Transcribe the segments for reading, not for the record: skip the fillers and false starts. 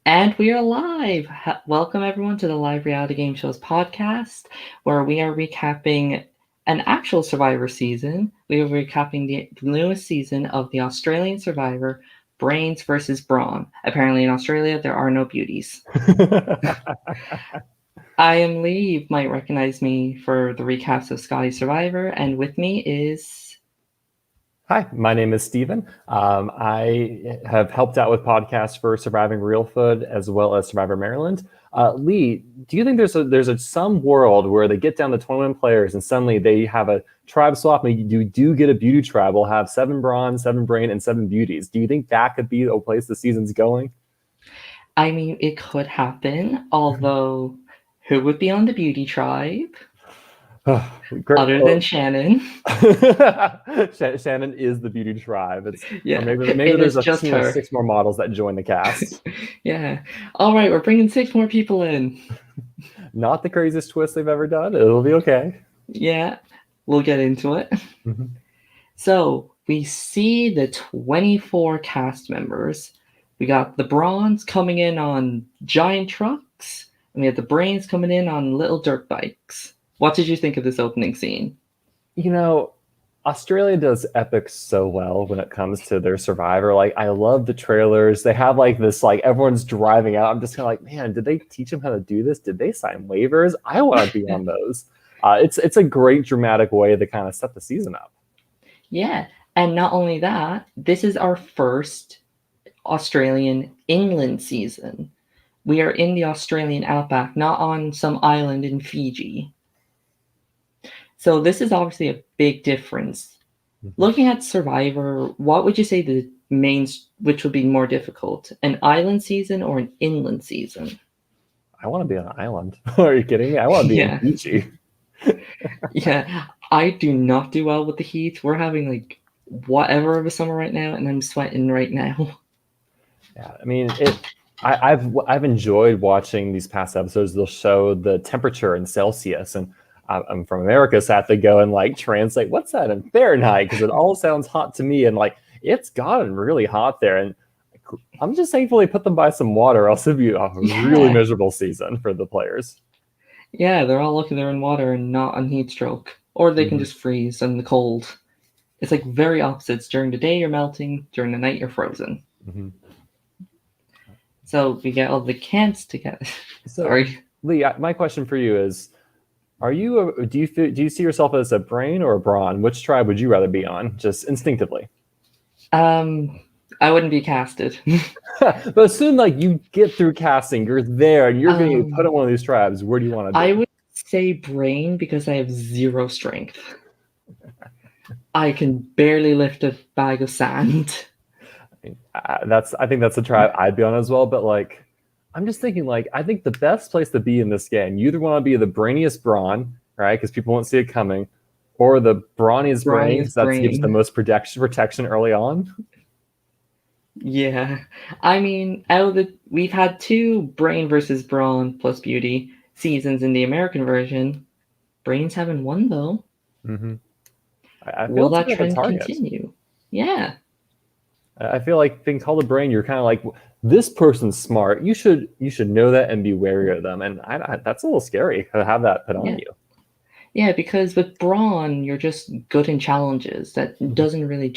And we are live. Welcome, everyone, to the Live Reality Game Shows podcast, where we are recapping an actual Survivor season. We are recapping the newest season of the Australian Survivor, Brains versus Brawn. Apparently, in Australia, there are no beauties. I am Lee. You might recognize me for the recaps of Scotty Survivor, and with me is. Hi, my name is Steven. I have helped out with podcasts for Surviving Real Food as well as Survivor Maryland. Lee, do you think there's some world where they get down to 21 players and suddenly they have a tribe swap and you do get a beauty tribe? We'll have 7 Brawn, 7 Brain, and 7 Beauties. Do you think that could be a place the season's going? I mean, it could happen, although who would be on the beauty tribe? Other than Shannon. Shannon is the beauty tribe. Yeah, or maybe it there's is a just team of her. 6 more models that join the cast. Yeah. All right, we're bringing 6 more people in. Not the craziest twist they've ever done. It'll be okay. Yeah, we'll get into it. Mm-hmm. So we see the 24 cast members. We got the Brawns coming in on giant trucks, and we have the Brains coming in on little dirt bikes. What did you think of this opening scene? You know, Australia does epics so well when it comes to their Survivor. Like, I love the trailers. They have like this, like everyone's driving out. I'm just kind of like, man, did they teach them how to do this? Did they sign waivers? I want to be on those. It's a great dramatic way to kind of set the season up. Yeah, and not only that, this is our first Australian inland season. We are in the Australian outback, not on some island in Fiji. So this is obviously a big difference. Mm-hmm. Looking at Survivor, what would you say which would be more difficult, an island season or an inland season? I want to be on an island. Are you kidding me? I want to be in Fiji. Yeah, I do not do well with the heat. We're having like whatever of a summer right now, and I'm sweating right now. Yeah, I mean, I've enjoyed watching these past episodes. They'll show the temperature in Celsius, and I'm from America, so I have to go and like translate what's that in Fahrenheit because it all sounds hot to me, and like it's gotten really hot there. And I'm just thankful they put them by some water, else it'd be a really miserable season for the players. Yeah, they're all lucky they're in water and not on heat stroke, or they can just freeze in the cold. It's like very opposites. During the day, you're melting. During the night, you're frozen. Mm-hmm. So we get all the cans together. Sorry, Lee. My question for you is: do you see yourself as a Brain or a Brawn? Which tribe would you rather be on, just instinctively? I wouldn't be casted. But as soon like you get through casting, you're there and you're going to put on one of these tribes. Where do you want to be? I would say Brain because I have 0 strength. I can barely lift a bag of sand. I think that's a tribe I'd be on as well. But like, I'm just thinking like, I think the best place to be in this game, you either want to be the brainiest Brawn, right? Because people won't see it coming, or the brawniest Brain, because that gives the most protection early on. Yeah, I mean, we've had 2 Brain versus Brawn plus Beauty seasons in the American version. Brain's haven't won though. Mm-hmm. Will that trend continue? Yeah. I feel like being called a Brain, you're kind of like, this person's smart. You should know that and be wary of them. And that's a little scary to have that put on you. Yeah, because with Brawn, you're just good in challenges. That doesn't really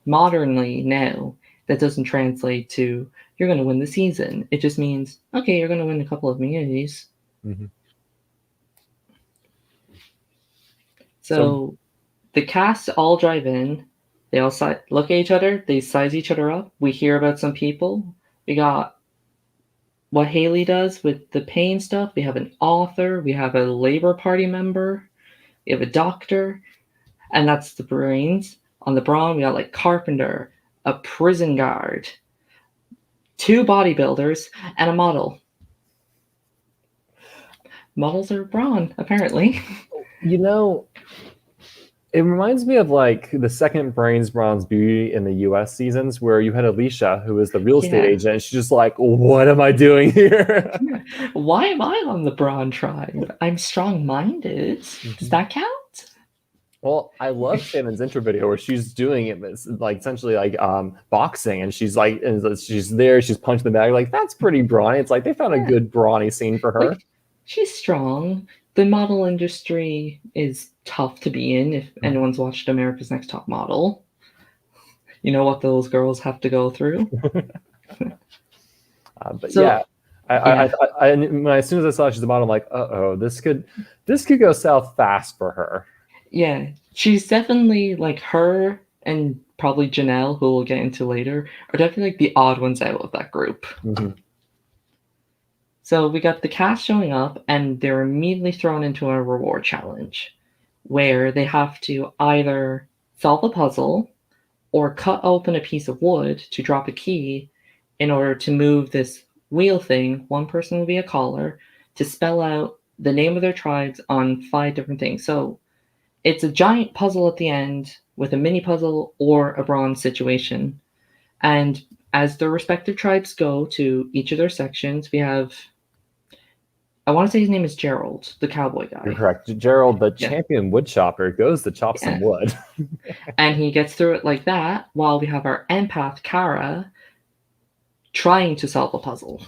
modernly now. That doesn't translate to you're going to win the season. It just means, okay, you're going to win a couple of immunities. Mm-hmm. So the cast all drive in. They all look at each other. They size each other up. We hear about some people. We got what Haley does with the pain stuff. We have an author. We have a Labour Party member. We have a doctor. And that's the Brains. On the Brawn, we got like Carpenter, a prison guard, 2 bodybuilders, and a model. Models are Brawn, apparently. You know, it reminds me of like the second Brains Brawn's Beauty in the US seasons where you had Alicia, who was the real estate agent, and she's just like, what am I doing here? Why am I on the Brawn tribe? I'm strong-minded. Does that count? Well, I love Shannon's intro video where she's doing it like essentially like boxing, and she's like, and she's there, she's punching the bag. Like, that's pretty brawny. It's like they found a Yeah. good brawny scene for her. Like, she's strong. The model industry is tough to be in. If anyone's watched America's Next Top Model, you know what those girls have to go through. But So, yeah, as soon as I saw she's the model, I'm like, oh, this could go south fast for her. yeah, she's definitely like her and probably Janelle, who we'll get into later, are definitely like the odd ones out of that group. Mm-hmm. So we got the cast showing up, and they're immediately thrown into a reward challenge where they have to either solve a puzzle or cut open a piece of wood to drop a key in order to move this wheel thing. One person will be a caller to spell out the name of their tribes on 5 different things. So it's a giant puzzle at the end with a mini puzzle or a bronze situation. And as their respective tribes go to each of their sections, we have, I want to say his name is Gerald, the cowboy guy. You're correct. Gerald, the Yeah. champion wood chopper, goes to chop some wood. And he gets through it like that, while we have our empath, Kara, trying to solve a puzzle.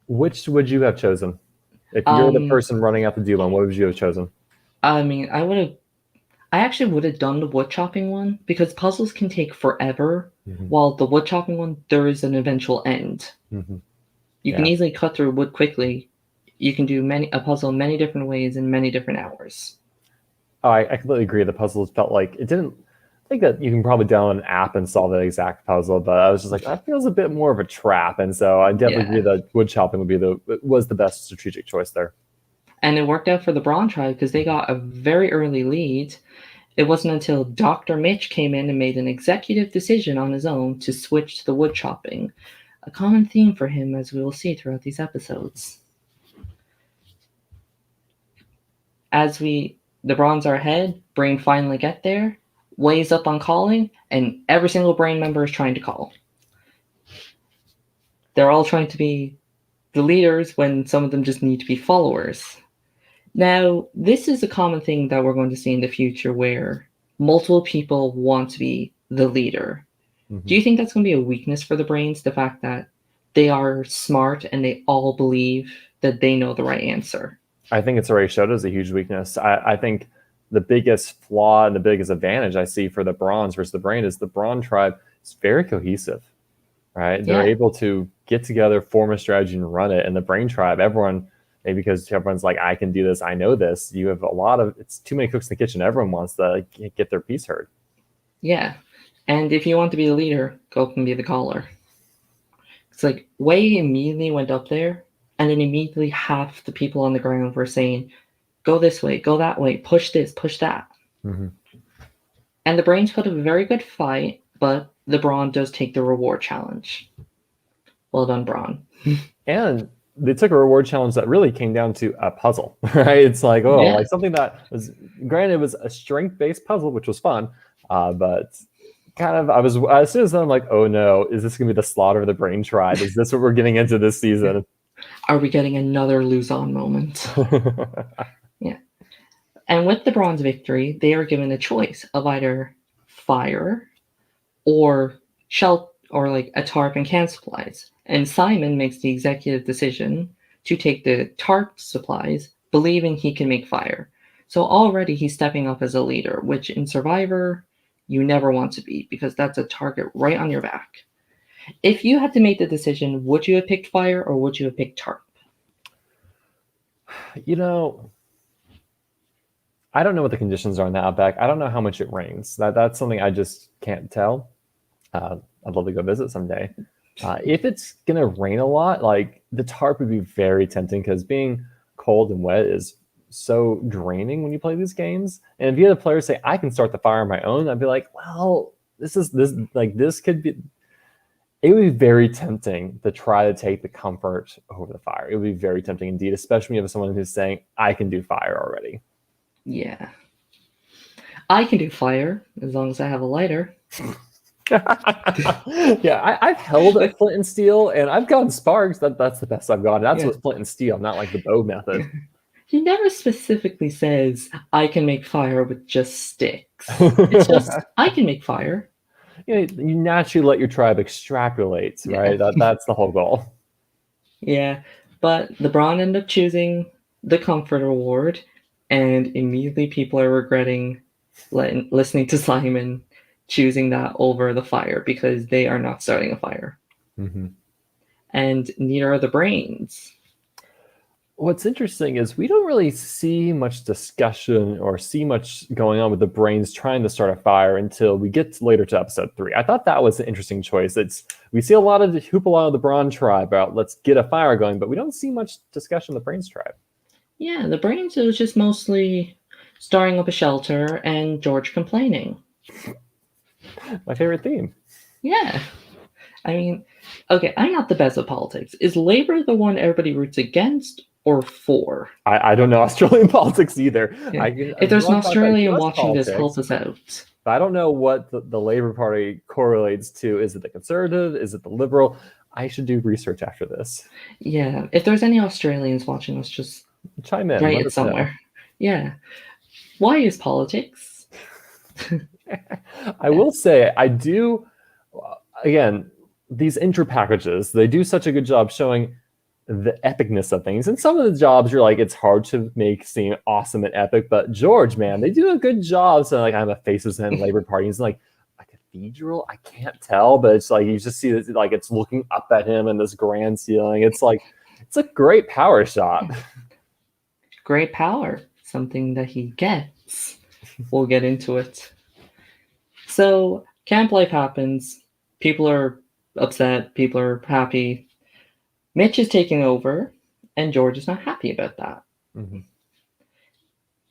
Which would you have chosen? If you're the person running out the deal, what would you have chosen? I mean, I actually would have done the wood chopping one, because puzzles can take forever, while the wood chopping one, there is an eventual end. You can easily cut through wood quickly. You can do a puzzle many different ways in many different hours. Oh, I completely agree. The puzzles felt like it didn't. I think that you can probably download an app and solve the exact puzzle, but I was just like, that feels a bit more of a trap, and so I definitely agree that wood chopping was the best strategic choice there. And it worked out for the Brawn tribe because they got a very early lead. It wasn't until Dr. Mitch came in and made an executive decision on his own to switch to the wood chopping, a common theme for him, as we will see throughout these episodes. As the Brawns are ahead, Brain finally get there, weighs up on calling, and every single Brain member is trying to call. They're all trying to be the leaders when some of them just need to be followers. Now, this is a common thing that we're going to see in the future, where multiple people want to be the leader. Do you think that's going to be a weakness for the Brains, the fact that they are smart and they all believe that they know the right answer? I think it's already showed as a huge weakness. I think the biggest flaw and the biggest advantage I see for the Brawns versus the Brain is the Brawn tribe is very cohesive, right? They're able to get together, form a strategy, and run it. And the Brain tribe, everyone, maybe because everyone's like, I can do this, I know this. You have it's too many cooks in the kitchen. Everyone wants to get their piece heard. Yeah. And if you want to be the leader, go up and be the caller. It's like, Wei immediately went up there, and then immediately half the people on the ground were saying, go this way, go that way, push this, push that. And the Brains put up a very good fight, but the Brawn does take the reward challenge. Well done, Brawn. And they took a reward challenge that really came down to a puzzle, right? It's like, like something that was, granted, it was a strength-based puzzle, which was fun, but kind of, as soon as I'm like, oh no, is this going to be the slaughter of the Brain tribe? Is this what we're getting into this season? Are we getting another lose-on moment? Yeah. And with the Brawn's victory, they are given a choice of either fire or like a tarp and can supplies. And Simon makes the executive decision to take the tarp supplies, believing he can make fire. So already he's stepping up as a leader, which in Survivor, you never want to be, because that's a target right on your back. If you had to make the decision, would you have picked fire or would you have picked tarp? You know, I don't know what the conditions are in the outback. I don't know how much it rains. That's something I just can't tell. I'd love to go visit someday. If it's going to rain a lot, like the tarp would be very tempting, because being cold and wet is so draining when you play these games. And if you had a player say, I can start the fire on my own, I'd be like, well, this could be, it would be very tempting to try to take the comfort over the fire. It would be very tempting indeed, especially when you have someone who's saying, I can do fire already. Yeah. I can do fire as long as I have a lighter. Yeah, I've held a flint and steel, and I've gotten sparks. That's the best I've gotten. That's with flint and steel, not like the bow method. He never specifically says, I can make fire with just sticks. It's just, I can make fire. You naturally let your tribe extrapolate, Yeah. right? That's the whole goal. Yeah. But the Brawn end up choosing the Comfort Award, and immediately people are regretting listening to Simon choosing that over the fire because they are not starting a fire. Mm-hmm. And neither are the brains. What's interesting is we don't really see much discussion or see much going on with the brains trying to start a fire until we get later to episode 3. I thought that was an interesting choice. We see a lot of the hoopla of the Brawn tribe about let's get a fire going, but we don't see much discussion of the brains tribe. Yeah, the brains, it was just mostly starting up a shelter and George complaining. My favorite theme. Yeah. I mean, okay, I'm not the best at politics. Is Labour the one everybody roots against or for? I don't know Australian politics either. Yeah. If there's an Australian watching politics, this, help us out. But I don't know what the Labour Party correlates to. Is it the Conservative? Is it the Liberal? I should do research after this. Yeah, if there's any Australians watching us, just chime in. write it somewhere. Know. Yeah. Why is politics? I will say, I do, again, these intro packages, they do such a good job showing the epicness of things. And some of the jobs you're like, it's hard to make seem awesome and epic, but George, man, they do a good job. So like I'm a faces in Labour Party. It's like a cathedral. I can't tell, but it's like you just see this, like it's looking up at him in this grand ceiling. It's like it's a great power shot. Great power, something that he gets. We'll get into it. So camp life happens. People are upset. People are happy. Mitch is taking over, and George is not happy about that. Mm-hmm.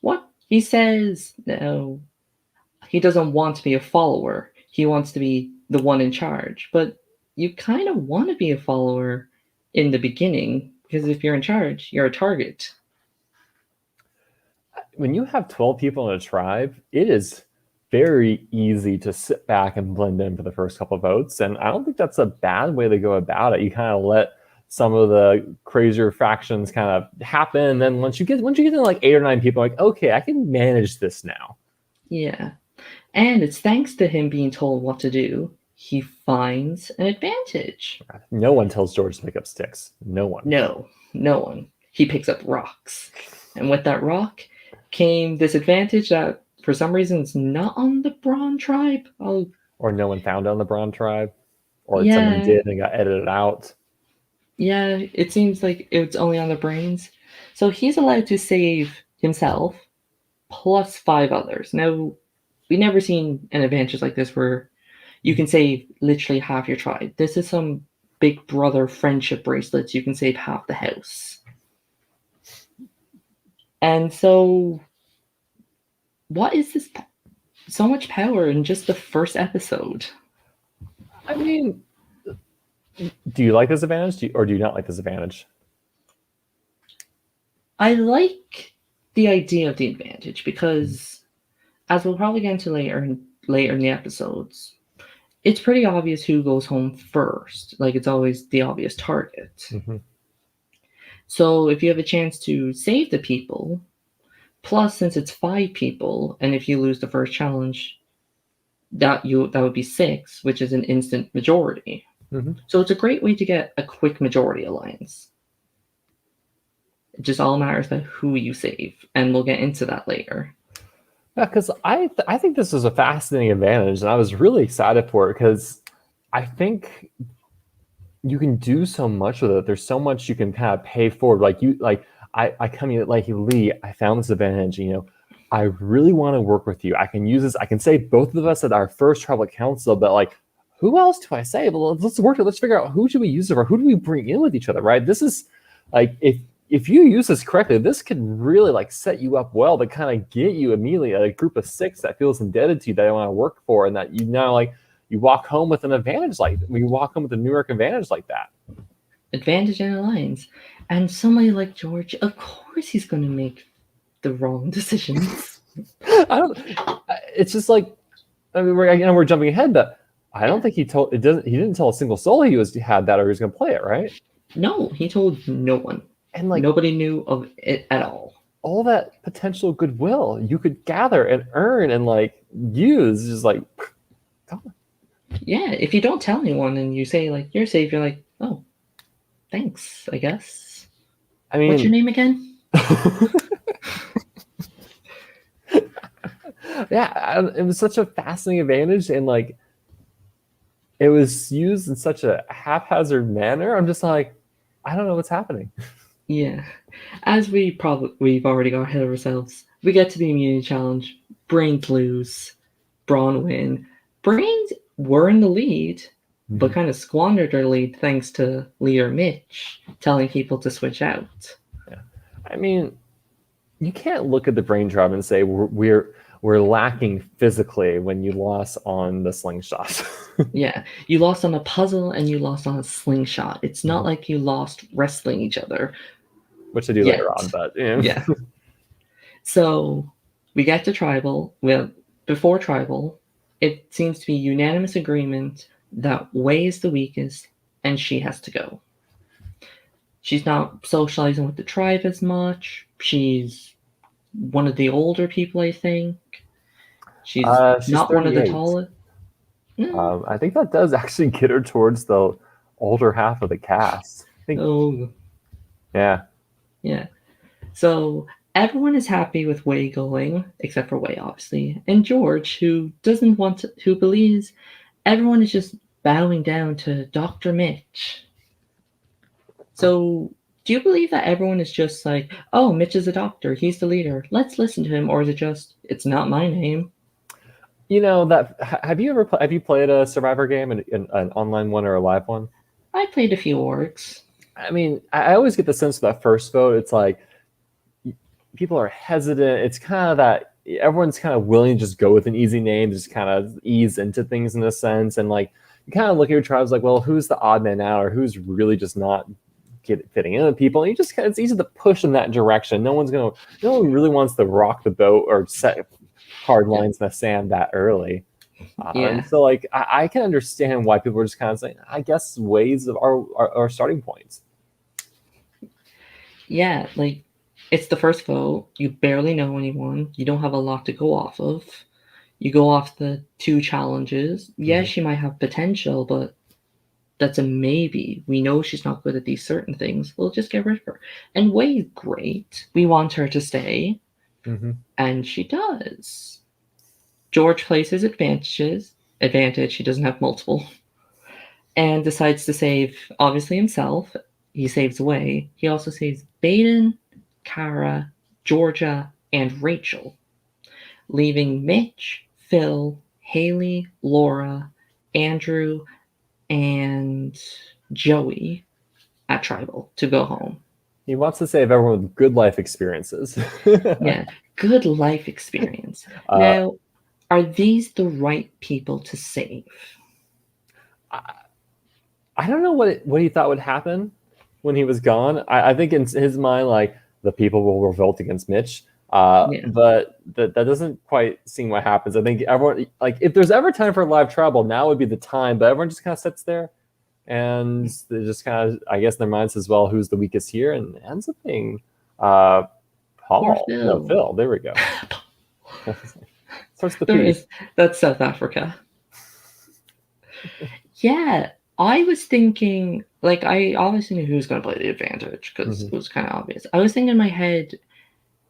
What? He says no, he doesn't want to be a follower. He wants to be the one in charge. But you kind of want to be a follower in the beginning, because if you're in charge, you're a target. When you have 12 people in a tribe, it is very easy to sit back and blend in for the first couple of votes. And I don't think that's a bad way to go about it. You kind of let some of the crazier factions kind of happen. And then once you get to like 8 or 9 people, like, okay, I can manage this now. Yeah. And it's thanks to him being told what to do, he finds an advantage. No one tells George to pick up sticks. No one. No one. He picks up rocks. And with that rock came this advantage that for some reason is not on the Brawn tribe. Or no one found on the Brawn tribe. Or someone did and got edited out. Yeah, it seems like it's only on the brains. So he's allowed to save himself plus 5 others. Now, we've never seen an advantage like this where you can save literally half your tribe. This is some big brother friendship bracelets. You can save half the house. And so, what is this? So much power in just the first episode. I mean, do you like this advantage or do you not like this advantage? I like the idea of the advantage because, as we'll probably get into later in the episodes, it's pretty obvious who goes home first. Like, it's always the obvious target. Mm-hmm. So if you have a chance to save the people, plus since it's 5 people, and if you lose the first challenge, that would be 6, which is an instant majority. Mm-hmm. So it's a great way to get a quick majority alliance. It just all matters about who you save, and we'll get into that later. Yeah, because I think this is a fascinating advantage, and I was really excited for it because I think you can do so much with it. There's so much you can kind of pay forward. I come in like Lee. I found this advantage. I really want to work with you. I can use this. I can save both of us at our first tribal council, but like, who else do I save? Well, let's work. Let's figure out who should we use it for. Who do we bring in with each other? Right? This is like if you use this correctly, this could really like set you up well to kind of get you immediately a group of 6 that feels indebted to you that I want to work for, and that you now like you walk home with an advantage like you walk home with a New York advantage like that. Advantage and alliance, and somebody like George, of course, he's going to make the wrong decisions. It's just like I mean, we're jumping ahead, but I don't think he didn't tell a single soul he had that or he was going to play it, right? No, he told no one. And like nobody knew of it at all. all that potential goodwill you could gather and earn and like use, just like gone. Yeah, if you don't tell anyone and you say like you're safe, you're like, oh, thanks, I guess. I What's your mean, name again? yeah, it was such a fascinating advantage, and like it was used in such a haphazard manner. I'm just like, I don't know what's happening. Yeah. As we've already got ahead of ourselves. We get to the immunity challenge. Brains lose. Brawn win. Brains were in the lead, but Mhm. kind of squandered their lead thanks to leader Mitch telling people to switch out. Yeah, I mean, you can't look at the brain trap and say we're lacking physically when you lost on the slingshot. Yeah, you lost on a puzzle and you lost on a slingshot. It's not like you lost wrestling each other Which I do later on, yet. but yeah. Yeah. So we get to tribal. Well, before tribal, it seems to be unanimous agreement that Wei is the weakest and she has to go. She's not socializing with the tribe as much. She's one of the older people, I think. She's She's not one of the 38. tallest. Mm, I think that does actually get her towards the older half of the cast. I think, oh, yeah. yeah. So everyone is happy with Wei going, except for Wei, obviously, and George, who doesn't want to, who believes everyone is just bowing down to Dr. Mitch. So, do you believe that everyone is just like, oh, Mitch is a doctor, he's the leader, let's listen to him, or is it just, it's not my name? You know that. Have you ever have you played a Survivor game, an online one or a live one? I played a few orcs. I mean, I always get the sense of that first vote. It's like people are hesitant. It's kind of that everyone's kind of willing to just go with an easy name, just kind of ease into things in a sense. And like you kind of look at your tribes like, well, who's the odd man out, or who's really just not fitting in with people? And you just it's easy to push in that direction. No one really wants to rock the boat or set hard Yeah. lines in the sand that early. And Yeah. so, like, I can understand why people are just kind of saying, I guess ways of our starting points. Yeah, like, it's the first vote, you barely know anyone, you don't have a lot to go off of. You go off the two challenges. Yeah, Mm-hmm. she might have potential, but that's a maybe. We know she's not good at these certain things. We'll just get rid of her. And Way's great. We want her to stay, Mm-hmm. and she does. George plays his advantage. He doesn't have multiple, and decides to save obviously himself. He saves Way. He also saves Baden, Kara, Georgia, and Rachel, leaving Mitch, Phil, Haley, Laura, Andrew, and Joey at Tribal to go home. He wants to save everyone with good life experiences. Yeah, good life experience. uh, Now, are these the right people to save? I don't know what he thought would happen when he was gone. I think in his mind, like the people will revolt against Mitch. Yeah, But that doesn't quite seem what happens. I think everyone, like, if there's ever time for live travel, now would be the time. But everyone just kind of sits there and they just kind of, I guess, in their minds as well, who's the weakest here, and it ends up being uh, poor Paul. No, Phil. Phil. There we go. Starts the There P. is that's South Africa. Yeah, I was thinking, like, I obviously knew who was going to play the advantage because Mm-hmm. it was kind of obvious. I was thinking in my head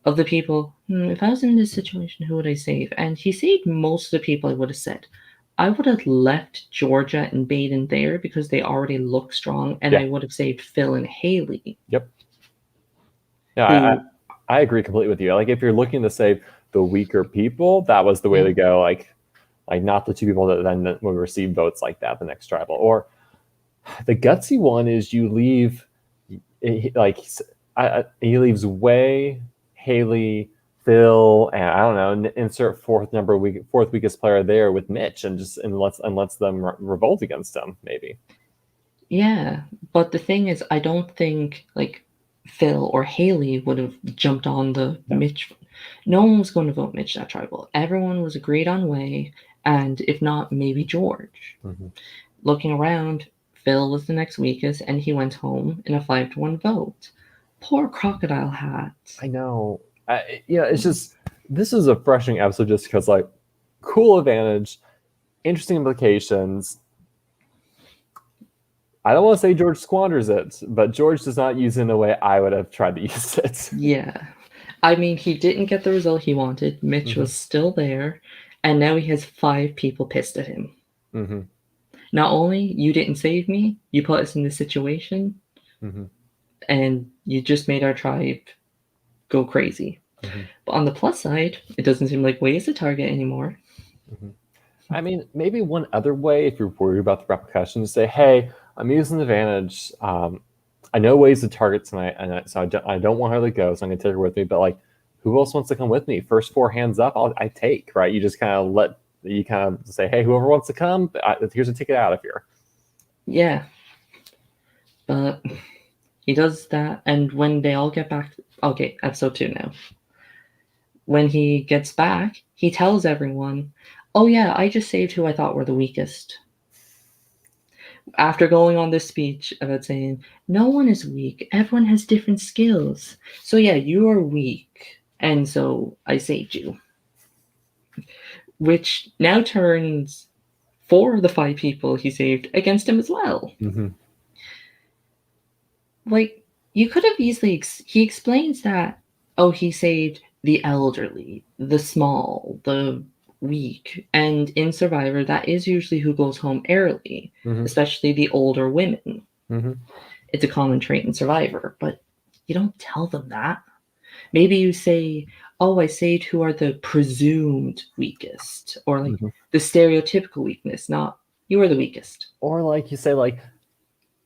of the people, if I was in this situation, who would I save? And he saved most of the people I would have said. I would have left Georgia and Baden there because they already look strong, and Yeah. I would have saved Phil and Haley, Yep. Yeah, who, I agree completely with you. Like, if you're looking to save the weaker people, that was the way yeah, to go. Like not the two people that then would receive votes like that the next tribal. Or the gutsy one is you leave like he leaves Way, Haley, Phil, and I don't know, insert fourth weakest player there with Mitch, and lets them revolt against him maybe. yeah. But the thing is, I don't think, like, Phil or Haley would have jumped on the No. Mitch. No one was going to vote Mitch that tribal. Everyone was agreed on Way, and if not, maybe George. Mm-hmm. Looking around, Phil was the next weakest, and he went home in a 5-1 vote. Poor Crocodile Hat. I know. It's just this is a refreshing episode just because like cool advantage, interesting implications. I don't want to say George squanders it, but George does not use it in the way I would have tried to use it. Yeah. I mean, he didn't get the result he wanted. Mitch was still there, and now he has 5 people pissed at him. Mm-hmm. Not only you didn't save me, you put us in this situation, and you just made our tribe go crazy. But on the plus side, it doesn't seem like Wei is a target anymore. I mean, maybe one other way, if you're worried about the repercussions, say, hey, I'm using the advantage. I know Wei's the target tonight, and so I don't want her to go, so I'm going to take her with me. But like, who else wants to come with me? First 4 hands up, I take, right? You just kind of say, hey, whoever wants to come, here's a ticket out of here. Yeah. But he does that, and when they all get back, okay, episode 2 now. When he gets back, he tells everyone, oh yeah, I just saved who I thought were the weakest. After going on this speech about saying, no one is weak, everyone has different skills. So yeah, you are weak, and so I saved you. Which now turns 4 of the 5 people he saved against him as well. Like, you could have easily, he explains that, oh, he saved the elderly, the small, the weak, and in Survivor, that is usually who goes home early, especially the older women. It's a common trait in Survivor, but you don't tell them that. Maybe you say, oh, I saved who are the presumed weakest, or like the stereotypical weakness, not you are the weakest. Or like you say, like,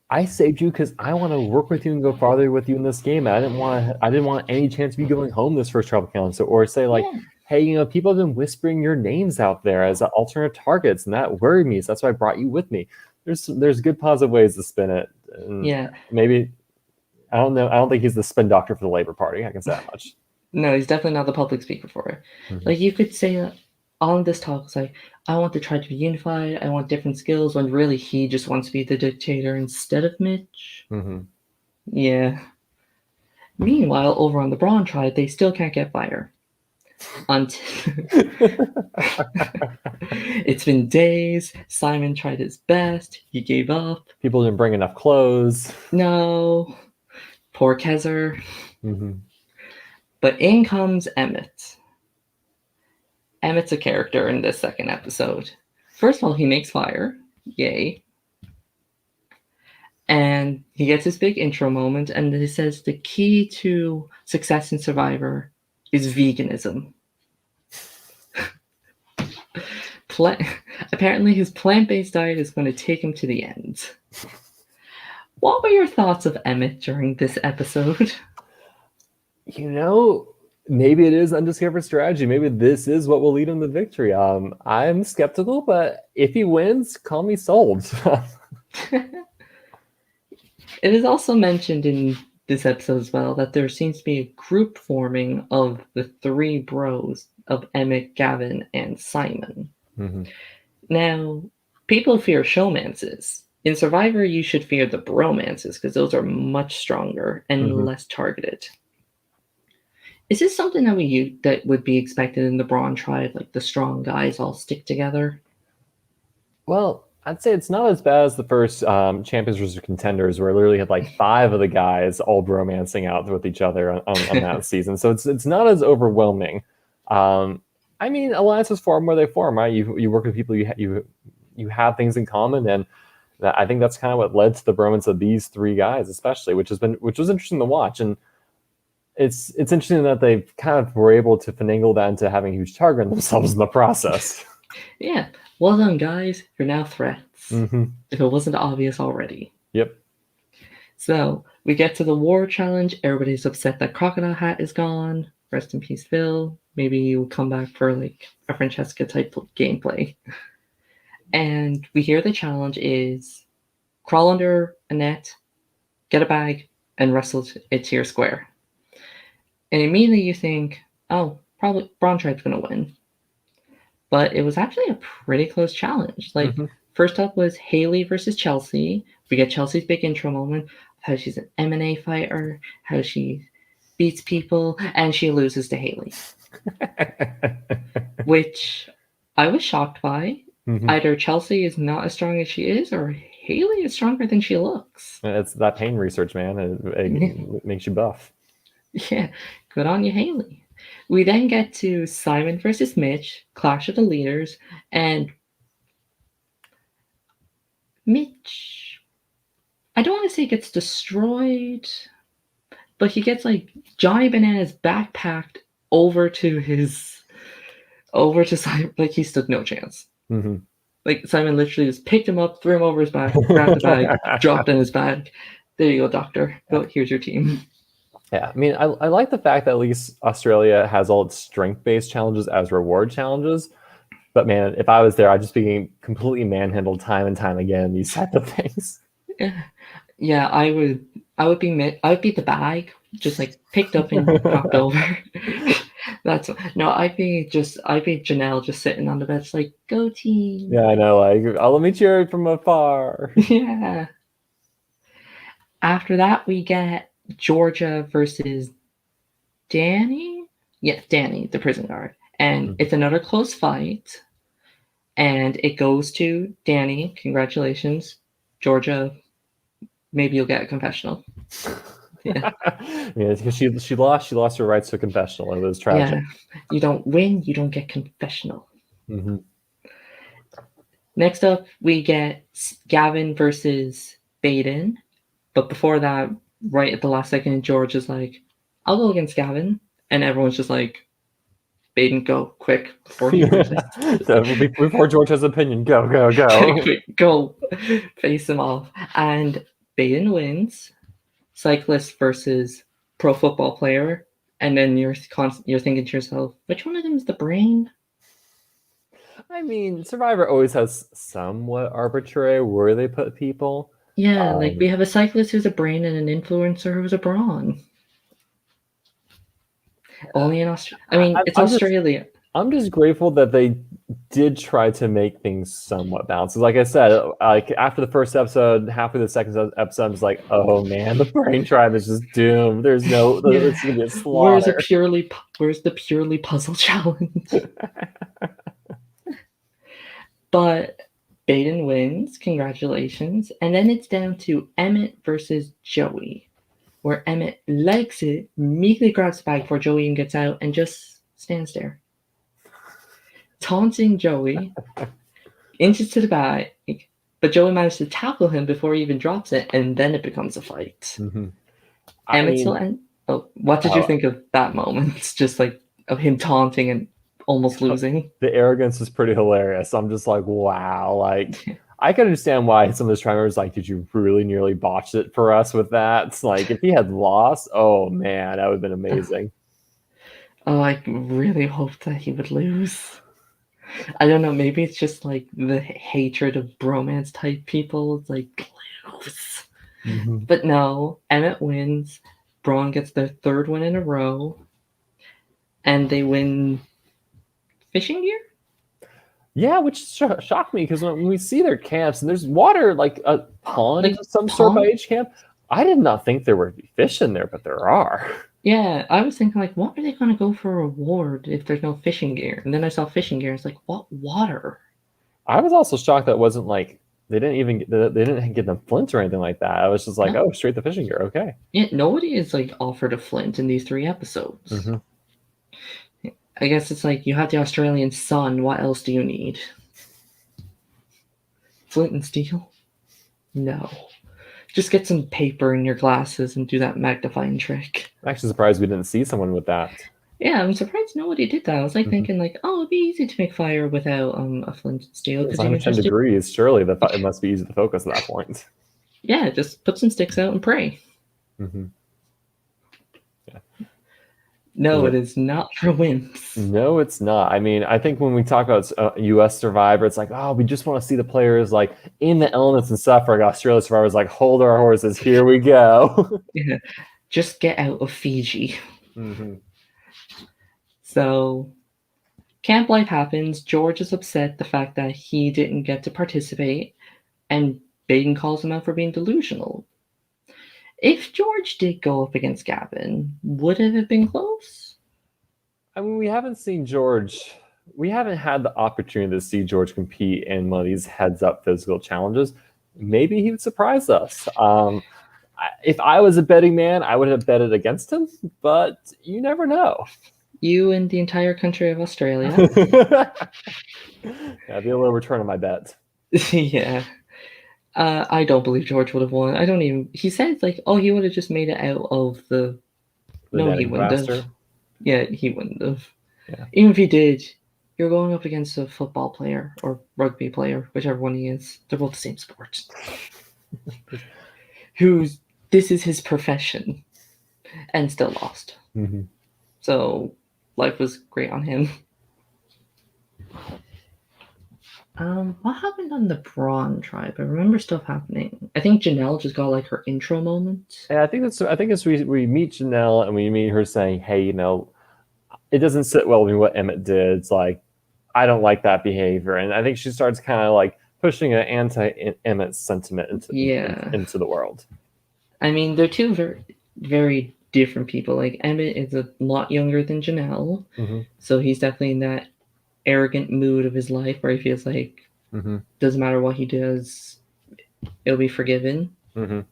I saved you because I want to work with you and go farther with you in this game. I didn't want any chance of you going home this first tribal council. Or say like, hey, people have been whispering your names out there as alternate targets, and that worried me. So that's why I brought you with me. There's good positive ways to spin it. And maybe I don't know. I don't think he's the spin doctor for the Labor Party. I can say that much. No, he's definitely not the public speaker for it. Like you could say on this talk, it's like, I want the tribe to be unified. I want different skills. When really he just wants to be the dictator instead of Mitch. Yeah. Meanwhile, over on the Brawn tribe, they still can't get fire. It's been days. Simon tried his best. He gave up. People didn't bring enough clothes. No. Poor Kezer. But in comes Emmett. Emmett's a character in this second episode. First of all, he makes fire. Yay. And he gets his big intro moment, and he says the key to success in Survivor is veganism. Apparently, his plant-based diet is going to take him to the end. What were your thoughts of Emmett during this episode? Maybe it is undiscovered strategy. Maybe this is what will lead him to victory. I'm skeptical, but if he wins, call me sold. It is also mentioned in this episode as well that there seems to be a group forming of the 3 bros of Emmett, Gavin, and Simon. Now, people fear showmances. In Survivor, you should fear the bromances because those are much stronger and less targeted. Is this something that would be expected in the Brawn tribe, like the strong guys all stick together? Well, I'd say it's not as bad as the first Champions vs. Contenders, where I literally had like 5 of the guys all bromancing out with each other on that season. So it's not as overwhelming. I mean, alliances form where they form, right? You work with people you have things in common, and I think that's kind of what led to the bromance of these 3 guys, especially, which was interesting to watch. And it's interesting that they kind of were able to finagle that into having a huge target on themselves in the process. Yeah. Well done, guys. You're now threats. If it wasn't obvious already. Yep. So we get to the war challenge. Everybody's upset that Crocodile Hat is gone. Rest in peace, Phil. Maybe you'll come back for like a Francesca type gameplay. And we hear the challenge is crawl under a net, get a bag, and wrestle it to your square. And immediately you think, oh, probably Brawn Tribe's going to win. But it was actually a pretty close challenge. Like, first up was Haley versus Chelsea. We get Chelsea's big intro moment, how she's an M&A fighter, how she beats people, and she loses to Haley, which I was shocked by. Mhm. Either Chelsea is not as strong as she is, or Haley is stronger than she looks. It's that pain research, man. It makes you buff. Yeah, good on you, Haley. We then get to Simon versus Mitch, Clash of the Leaders, and Mitch, I don't want to say gets destroyed, but he gets like Johnny Bananas backpacked over to Simon. Like he stood no chance. Mhm. Like Simon literally just picked him up, threw him over his back, grabbed the bag, dropped in his bag. There you go, doctor. Go, here's your team. Yeah, I mean, I like the fact that at least Australia has all its strength-based challenges as reward challenges. But man, if I was there, I'd just be getting completely manhandled time and time again, these type of things. Yeah, I would beat the bag, just like picked up and dropped over. That's no, I'd be Janelle just sitting on the bench like, go team. Yeah, I know. Like, oh, let me cheer it from afar. Yeah. After that, we get Georgia versus Danny. Yeah, Danny, the prison guard, and it's another close fight, and it goes to Danny. Congratulations, Georgia. Maybe you'll get a confessional. Yeah. Yeah, because she lost her rights to a confessional. It was tragic. Yeah, you don't win, you don't get confessional. Mm-hmm. Next up, we get Gavin versus Baden. But before that, right at the last second, George is like, I'll go against Gavin. And everyone's just like, Baden, go quick before he loses. So before George has an opinion, go, go, go. Go face him off. And Baden wins. Cyclist versus pro football player. And then you're thinking to yourself, which one of them is the brain? I mean, Survivor always has somewhat arbitrary where they put people. Yeah, like we have a cyclist who's a brain and an influencer who's a brawn. Only in Australia. I mean, it's Australia. I'm just grateful that they did try to make things somewhat balanced. Like I said, like after the first episode, halfway the second episode, I was like, "Oh man, the Brain Tribe is just doomed. There's no, it's gonna be a slaughter." Where's the purely puzzle challenge? But Baden wins. Congratulations. And then it's down to Emmett versus Joey, where Emmett likes it, meekly grabs the bag before Joey even gets out, and just stands there, taunting Joey, inches to the bag, but Joey managed to tackle him before he even drops it, and then it becomes a fight. Mm-hmm. What did you think of that moment? Just like of him taunting and almost losing. The arrogance is pretty hilarious. I'm just like, wow. Like, I can understand why some of the streamers like, did you really nearly botch it for us with that? It's like, if he had lost, oh man, that would have been amazing. Oh, I really hoped that he would lose. I don't know. Maybe it's just like the hatred of bromance type people. It's like, lose. Mm-hmm. But no, Emmett wins. Brawn gets their third win in a row. And they win fishing gear? Yeah, which shocked me because when we see their camps and there's water, like a pond of some sort by each camp, I did not think there would be fish in there, but there are. Yeah, I was thinking like, what are they going to go for a reward if there's no fishing gear? And then I saw fishing gear. It's like, what water? I was also shocked that it wasn't like they didn't get them flint or anything like that. I was just like, oh, straight the fishing gear, okay. Yeah, nobody is like offered a flint in these 3 episodes. Mm-hmm. I guess it's like you have the Australian sun. What else do you need? Flint and steel? No. Just get some paper in your glasses and do that magnifying trick. I'm actually surprised we didn't see someone with that. Yeah, I'm surprised nobody did that. I was like thinking like, oh, it'd be easy to make fire without a flint and steel. It's 110 degrees. Surely it must be easy to focus at that point. Yeah, just put some sticks out and pray. Mm-hmm. Yeah. No, it is not for wimps. No, it's not. I mean, I think when we talk about U.S. Survivor, it's like, oh, we just want to see the players like in the elements and stuff. Like Australia Survivor is like, hold our horses, here we go. Yeah, just get out of Fiji. Mm-hmm. So, camp life happens. George is upset the fact that he didn't get to participate, and Baden calls him out for being delusional. If George did go up against Gavin, would it have been close? I mean, we haven't seen George. We haven't had the opportunity to see George compete in one of these heads-up physical challenges. Maybe he would surprise us. If I was a betting man, I would have betted against him, but you never know. You and the entire country of Australia. That'd be a little return on my bet. Yeah. I don't believe George would have won. I don't even. He said, like, oh, he would have just made it out of the. The No, he netting wouldn't have. faster. Yeah, he wouldn't have. Yeah. Even if he did, you're going up against a football player or rugby player, whichever one he is. They're both the same sport. This is his profession, and still lost. Mm-hmm. So life was great on him. What happened on the Brawn tribe? I remember stuff happening. I think Janelle just got like her intro moment. And I think it's we meet Janelle and we meet her saying, "Hey, it doesn't sit well with me what Emmett did. It's like I don't like that behavior," and I think she starts kind of like pushing an anti-Emmett sentiment into the world. I mean, they're two very, very different people. Like Emmett is a lot younger than Janelle, so he's definitely in that arrogant mood of his life where he feels like doesn't matter what he does, it'll be forgiven. And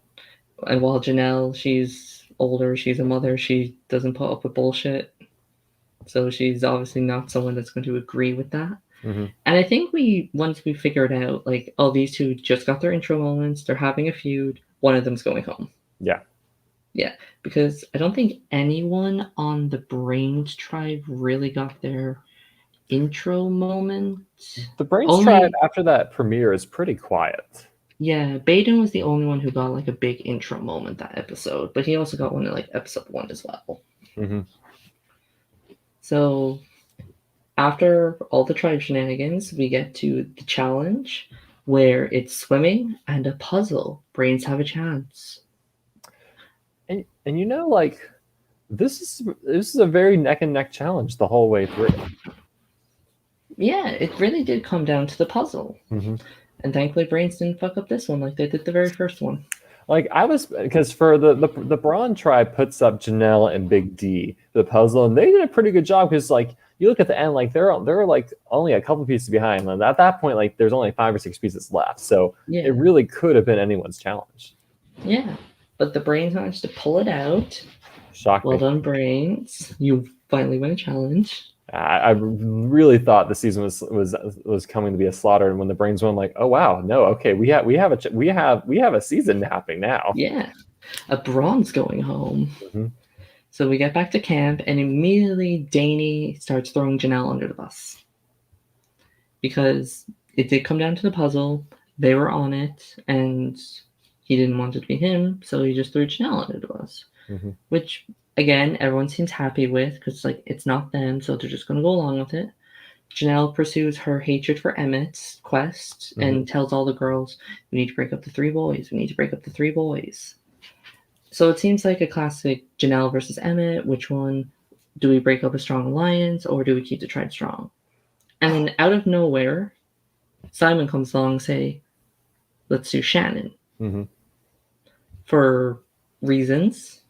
while Janelle, she's older, she's a mother, she doesn't put up with bullshit. So she's obviously not someone that's going to agree with that. And I think once we figured out, like, oh, these two just got their intro moments, they're having a feud, one of them's going home. Yeah. Yeah, because I don't think anyone on the Brains tribe really got their intro moment. The Brains tribe after that premiere is pretty quiet. Yeah, Baden was the only one who got like a big intro moment that episode, but he also got one in like episode 1 as well. So after all the tribe shenanigans, we get to the challenge where it's swimming and a puzzle. Brains have a chance. And like this is a very neck and neck challenge the whole way through. Yeah, it really did come down to the puzzle. And thankfully Brains didn't fuck up this one like they did the very first one. Like because for the Brawn tribe puts up Janelle and Big D the puzzle, and they did a pretty good job because like you look at the end, like they're like only a couple pieces behind, and at that point like there's only 5 or 6 pieces left, so it really could have been anyone's challenge. Yeah, but the Brains managed to pull it out. Shocking. Well done, Brains. You finally win a challenge. I really thought the season was coming to be a slaughter, and when the Brains won, like, oh wow, no, okay, we have a season happening now. Yeah, a Brawn's going home. So we get back to camp, and immediately Danny starts throwing Janelle under the bus because it did come down to the puzzle. They were on it, and he didn't want it to be him, so he just threw Janelle under the bus, which. Again, everyone seems happy with because like it's not them, so they're just going to go along with it. Janelle pursues her hatred for Emmett's quest and tells all the girls, "We need to break up the 3 boys. We need to break up the 3 boys." So it seems like a classic Janelle versus Emmett. Which one do we break up a strong alliance, or do we keep the tribe strong? And then out of nowhere, Simon comes along and say, "Let's do Shannon." For reasons.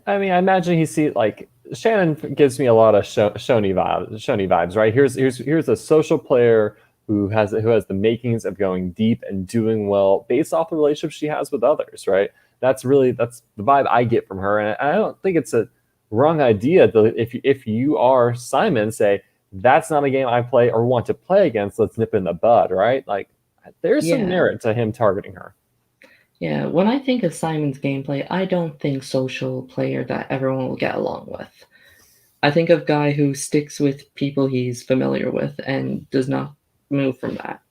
I mean, I imagine he see like Shannon gives me a lot of Shoney vibes, right? Here's a social player who has the makings of going deep and doing well based off the relationship she has with others, right? That's the vibe I get from her, and I don't think it's a wrong idea. If you are Simon, say that's not a game I play or want to play against. Let's nip in the bud, right? Like there's some merit to him targeting her. Yeah, when I think of Simon's gameplay, I don't think social player that everyone will get along with. I think of guy who sticks with people he's familiar with and does not move from that.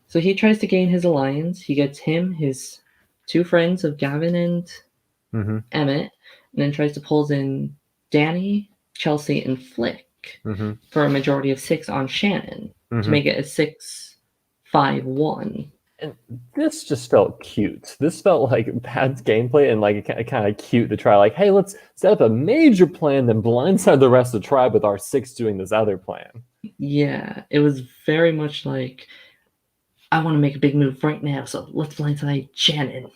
So he tries to gain his alliance. He gets his 2 friends of Gavin and Emmett, and then tries to pull in Danny, Chelsea, and Flick for a majority of 6 on Shannon to make it a 6-5-1. And this just felt cute. This felt like bad gameplay and like kind of cute to try like, hey, let's set up a major plan, then blindside the rest of the tribe with our 6 doing this other plan. Yeah, it was very much like, I want to make a big move right now, so let's blindside Shannon.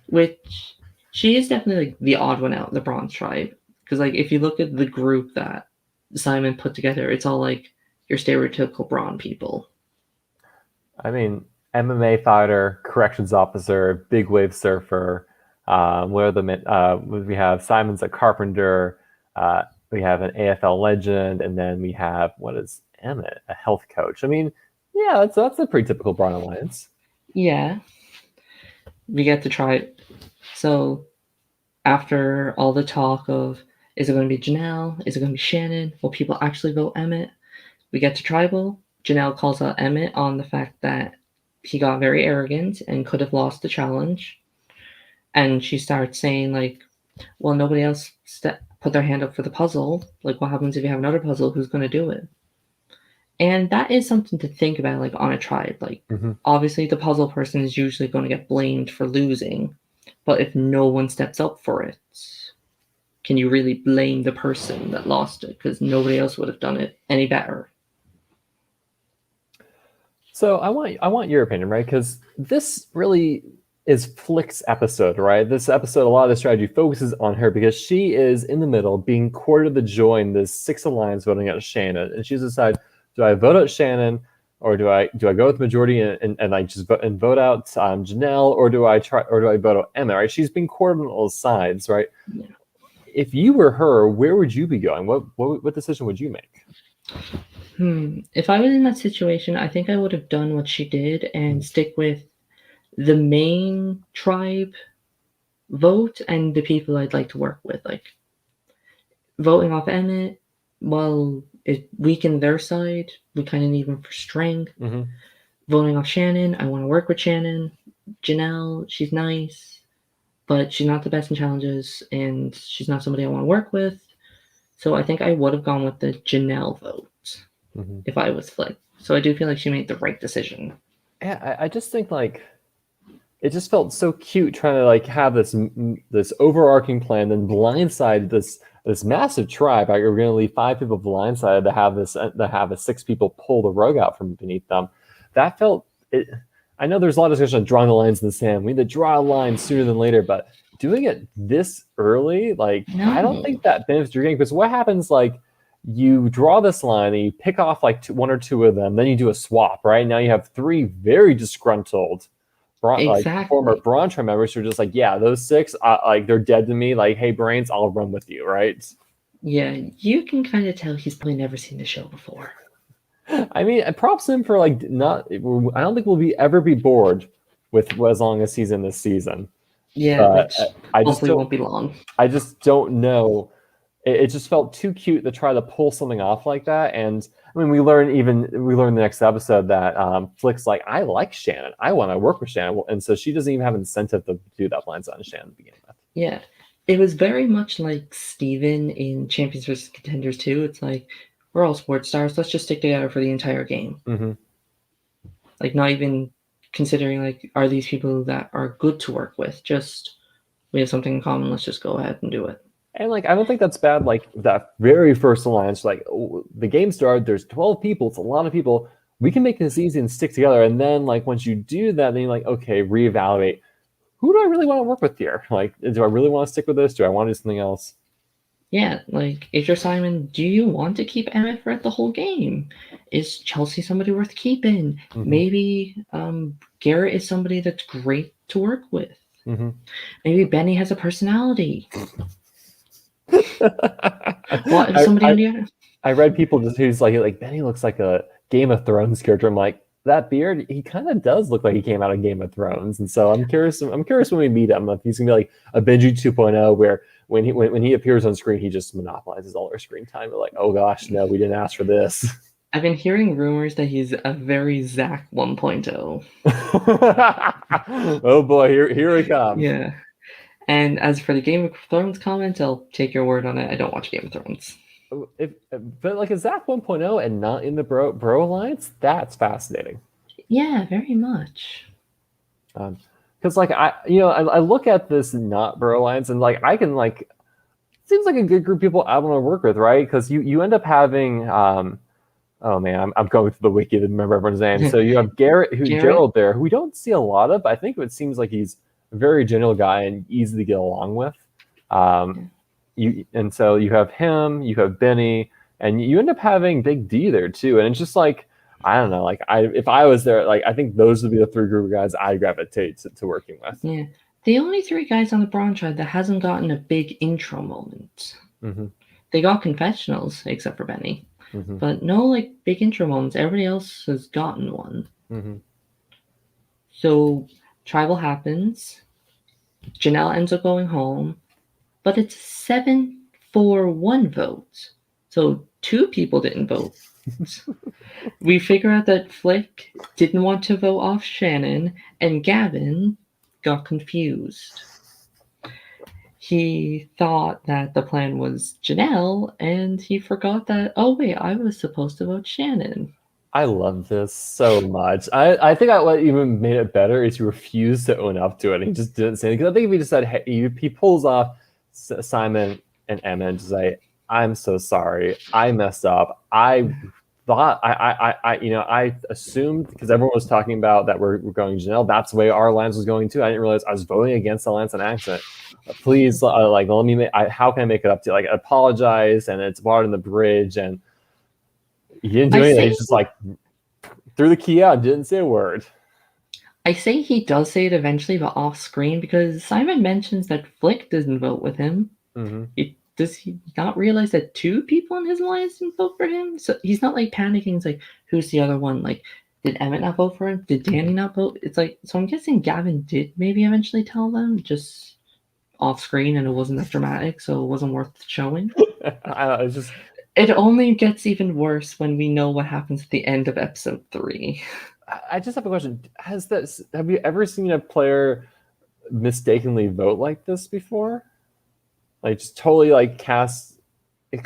which she is definitely like the odd one out in the Bronze tribe. Because like if you look at the group that Simon put together, it's all like your stereotypical Brawn people. I mean, MMA fighter, corrections officer, big wave surfer. Where the we have Simon's a carpenter. We have an AFL legend, and then we have what is Emmett, a health coach. I mean, yeah, that's a pretty typical Braun alliance. Yeah, we get to try it. So after all the talk of is it going to be Janelle? Is it going to be Shannon? Will people actually vote Emmett? We get to tribal. Janelle calls out Emmett on the fact that he got very arrogant and could have lost the challenge. And she starts saying like, well, nobody else put their hand up for the puzzle. Like, what happens if you have another puzzle? Who's going to do it? And that is something to think about, like on a tribe. Like, obviously, the puzzle person is usually going to get blamed for losing, but if no one steps up for it, can you really blame the person that lost it? Because nobody else would have done it any better. So I want your opinion, right? Because this really is Flick's episode, right? This episode, a lot of the strategy focuses on her because she is in the middle, being courted to join this 6 alliance voting out Shannon, and she's decided, do I vote out Shannon, or do I go with the majority and like just vote out Janelle, or do I vote out Emma? Right? She's being courted on all sides, right? Yeah. If you were her, where would you be going? What decision would you make? If I was in that situation, I think I would have done what she did and stick with the main tribe vote and the people I'd like to work with. Like, voting off Emmett, well, it weakened their side. We kind of need one for strength. Voting off Shannon, I want to work with Shannon. Janelle, she's nice, but she's not the best in challenges, and she's not somebody I want to work with. So I think I would have gone with the Janelle vote if I was Flick. So I do feel like she made the right decision. Yeah, I just think like it just felt so cute trying to like have this overarching plan, then blindside this massive tribe. Like, we're going to leave 5 people blindsided to have 6 people pull the rug out from beneath them. That felt it. I know there's a lot of discussion on drawing the lines in the sand. We need to draw a line sooner than later, but doing it this early, like, No. I don't think that benefits your game. Because what happens, like, you draw this line and you pick off like 1 or 2 of them, then you do a swap, right? Now you have 3 very disgruntled like former Brawn tribe members who are just like, yeah, those 6, like, they're dead to me. Like, hey, Brains, I'll run with you, right? Yeah, you can kind of tell he's probably never seen the show before. I mean, props him for like not. I don't think we'll ever be bored with as long as he's in this season. Yeah, which I hopefully won't be long. I just don't know. It just felt too cute to try to pull something off like that. And I mean, we learn the next episode that Flick's like, I like Shannon. I want to work with Shannon. And so she doesn't even have incentive to do that blindside on Shannon to begin with. Yeah. It was very much like Steven in Champions vs. Contenders 2. It's like, we're all sports stars. Let's just stick together for the entire game. Like, not even considering, like, are these people that are good to work with? Just, we have something in common. Let's just go ahead and do it. And like, I don't think that's bad. Like, that very first alliance, like, the game started, there's 12 people, it's a lot of people. We can make this easy and stick together. And then, like, once you do that, then you're like, okay, reevaluate. Who do I really want to work with here? Like, do I really want to stick with this? Do I want to do something else? Yeah, like, if you're Simon, do you want to keep Emma for the whole game? Is Chelsea somebody worth keeping? Maybe Garrett is somebody that's great to work with. Maybe Benny has a personality. What if somebody I read people just who's like Benny looks like a Game of Thrones character. I'm like, that beard, he kind of does look like he came out of Game of Thrones. And so I'm curious when we meet him if he's gonna be like a Benji 2.0, where when he appears on screen, he just monopolizes all our screen time. We're like, oh gosh, no, we didn't ask for this. I've been hearing rumors that he's a very Zach 1.0. Oh boy, here we come. Yeah. And as for the Game of Thrones comment, I'll take your word on it. I don't watch Game of Thrones. But like a Zach 1.0 and not in the bro alliance, that's fascinating. Yeah, very much. Because like I look at this not bro alliance and like I can like, seems like a good group of people I want to work with, right? Because you end up having oh man, I'm going to the wiki to remember everyone's name. So you have Gerald there, who we don't see a lot of, but I think it seems like he's very general guy and easy to get along with. Um, Yeah. so you have him, you have Benny, and you end up having Big D there too. And it's just like, I don't know, like if I was there, like I think those would be the three group of guys I gravitate to working with. Yeah. The only three guys on the Brawn tribe that hasn't gotten a big intro moment. Mm-hmm. They got confessionals, except for Benny. Mm-hmm. But no like big intro moments. Everybody else has gotten one. Mm-hmm. So tribal happens. Janelle ends up going home, but it's 7-4-1 vote. So 2 people didn't vote. We figure out that Flick didn't want to vote off Shannon, and Gavin got confused. He thought that the plan was Janelle, and he forgot that, oh wait, I was supposed to vote Shannon. I love this so much. I think what even made it better is he refused to own up to it. And he just didn't say it. Because I think if he just said, hey, he pulls off Simon and Emma and just say, I'm so sorry. I messed up. I thought, I assumed because everyone was talking about that we're going Janelle. That's the way our alliance was going too. I didn't realize I was voting against the alliance on accident. Please, let me, how can I make it up to you? Like, apologize. And it's water in the bridge. And he didn't do anything. He's just like threw the key out, didn't say a word. I say he does say it eventually, but off screen, because Simon mentions that Flick doesn't vote with him. Mm-hmm. Does he not realize that 2 people in his alliance didn't vote for him? So he's not like panicking. It's like, who's the other one? Like, did Emmett not vote for him? Did Danny not vote? It's like, so I'm guessing Gavin did maybe eventually tell them, just off screen, and it wasn't that dramatic, so it wasn't worth showing. It only gets even worse when we know what happens at the end of episode 3. I just have a question. Have you ever seen a player mistakenly vote like this before? Like just totally like cast the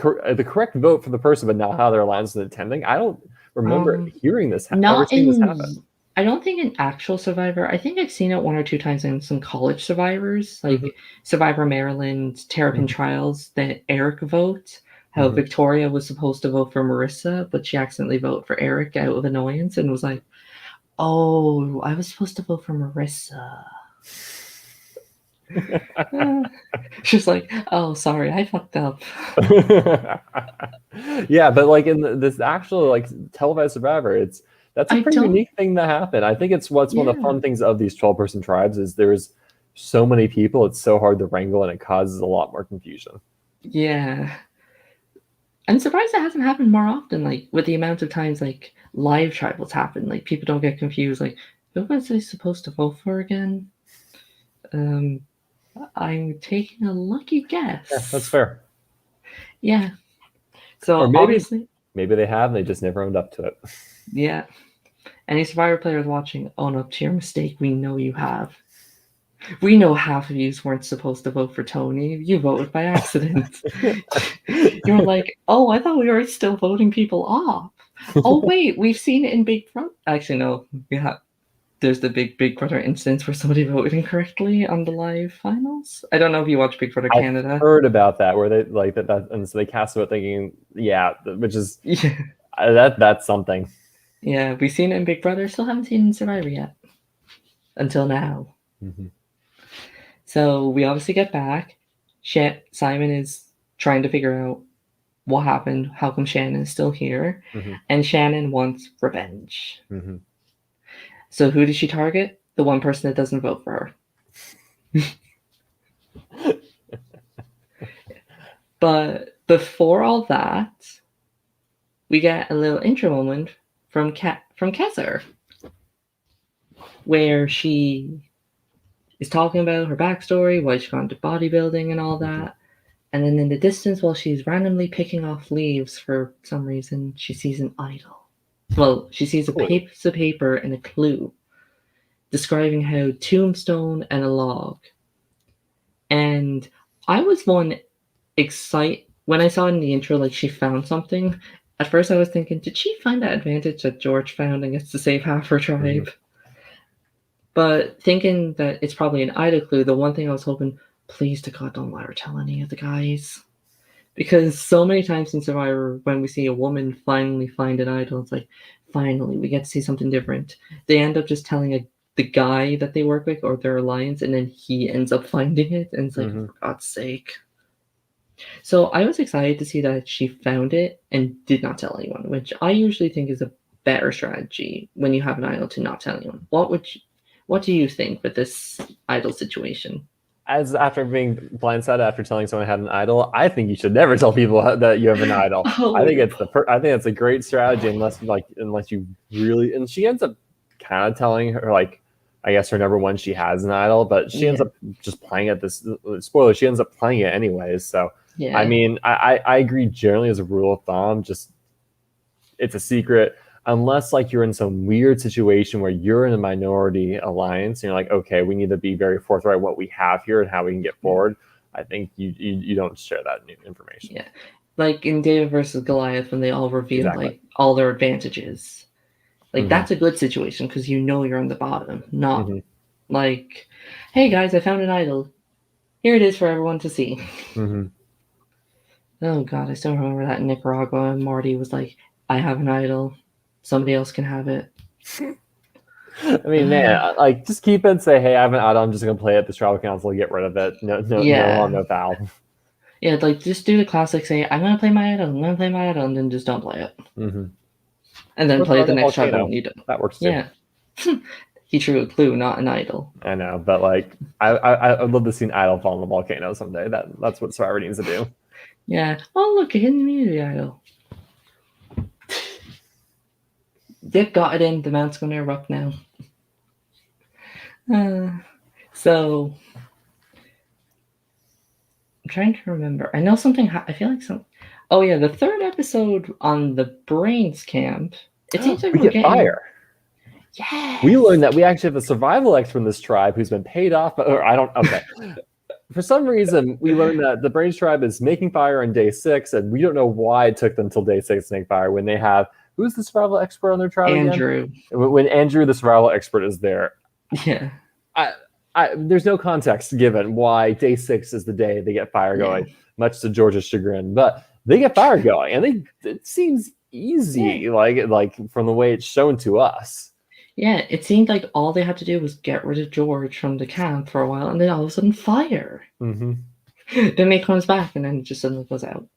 correct vote for the person, but not how their alliance is intending. I don't remember hearing this. Ever seen this happen. I don't think in actual Survivor. I think I've seen it 1 or 2 times in some college Survivors, like Survivor Maryland, Terrapin Trials, that Eric vote. How Victoria was supposed to vote for Marissa, but she accidentally voted for Eric out of annoyance and was like, oh, I was supposed to vote for Marissa. She's like, oh, sorry, I fucked up. Yeah, but like in this actual like televised Survivor, that's a pretty unique thing that happened. I think it's one of the fun things of these 12-person tribes is there's so many people, it's so hard to wrangle and it causes a lot more confusion. Yeah. I'm surprised it hasn't happened more often, like with the amount of times like live tribals happen, like people don't get confused, like who was I supposed to vote for again? I'm taking a lucky guess. Yeah, that's fair. Yeah. So or maybe, obviously maybe they have and they just never owned up to it. Yeah. Any Survivor players watching, own up to your mistake. We know you have. We know half of you weren't supposed to vote for Tony. You voted by accident. You were like, oh, I thought we were still voting people off. Oh, wait, we've seen it in Big Brother. Actually, no. There's the Big Brother instance where somebody voted incorrectly on the live finals. I don't know if you watch Big Brother Canada. I've heard about that, where they like that, and so they cast it thinking, which is that's something. Yeah, we've seen it in Big Brother. Still haven't seen it in Survivor yet. Until now. So we obviously get back. Simon is trying to figure out what happened, how come Shannon is still here, and Shannon wants revenge. So who does she target? The one person that doesn't vote for her. But before all that, we get a little intro moment from Kesser, where she is talking about her backstory, why she got into bodybuilding and all that. And then in the distance, while she's randomly picking off leaves for some reason, she sees an idol. Well, she sees a piece of paper and a clue describing how tombstone and a log. And I was excited when I saw in the intro, like she found something. At first I was thinking, did she find that advantage that George found and gets to save half her tribe? But thinking that it's probably an idol clue, the one thing I was hoping, please to God, don't let her tell any of the guys. Because so many times in Survivor, when we see a woman finally find an idol, it's like, finally, we get to see something different. They end up just telling the guy that they work with or their alliance, and then he ends up finding it, and it's like, Mhm. for God's sake. So I was excited to see that she found it and did not tell anyone, which I usually think is a better strategy when you have an idol to not tell anyone. What do you think with this idol situation? As after being blindsided after telling someone I had an idol, I think you should never tell people that you have an idol. I think Oh, it's I think it's a great strategy unless you really, and she ends up kind of telling her, like, I guess her number one, she has an idol, but she ends yeah, up just playing it. This spoiler, she ends up playing it anyways. So I yeah, mean, I agree generally as a rule of thumb, just it's a secret unless like you're in some weird situation where you're in a minority alliance and you're like, okay, we need to be very forthright what we have here and how we can get yeah, forward. I think you don't share that new information. yeah. Like in David versus Goliath, when they all reveal Exactly. like all their advantages, like Hmm. that's a good situation because you know you're on the bottom, not Hmm. like, hey guys, I found an idol. Here it is for everyone to see. Hmm. Oh god, I still remember that in Nicaragua. And Marty was like, I have an idol. Somebody else can have it. I mean, man, like just keep it and say, hey, I have an idol. I'm just gonna play it. The tribal council, get rid of it. No harm, Yeah. no foul. Yeah, like just do the classic say, I'm gonna play my idol, I'm gonna play my idol, and then just don't play it. Hmm. And then Or play start the a next tribal volcano. when you don't. That works too. Yeah. He threw a clue, not an idol. I know, but like, I'd love to see an idol fall in the volcano someday. That's what Survivor needs to do. Yeah. Oh look, a hidden immunity idol. They've got it in, the mount's gonna erupt now. Uh, so I'm trying to remember. I know something I feel like some oh yeah, the third episode on the Brains camp. It seems like We we're get getting fire. We yes. learned that we actually have a survival expert in this tribe who's been paid off. Or I don't. Okay. For some reason, we learned that the Brains tribe is making fire on day 6, and we don't know why it took them till day 6 to make fire. When they have who's the survival expert on their tribe again? Andrew. When Andrew, the survival expert, is there, Yeah. I, there's no context given why day 6 is the day they get fire Yeah. going, much to George's chagrin. But they get fire going, and it seems easy, Yeah. like from the way it's shown to us. Yeah, it seemed like all they had to do was get rid of George from the camp for a while, and then all of a sudden, fire. Mm-hmm. Then he comes back, and then it just suddenly goes out.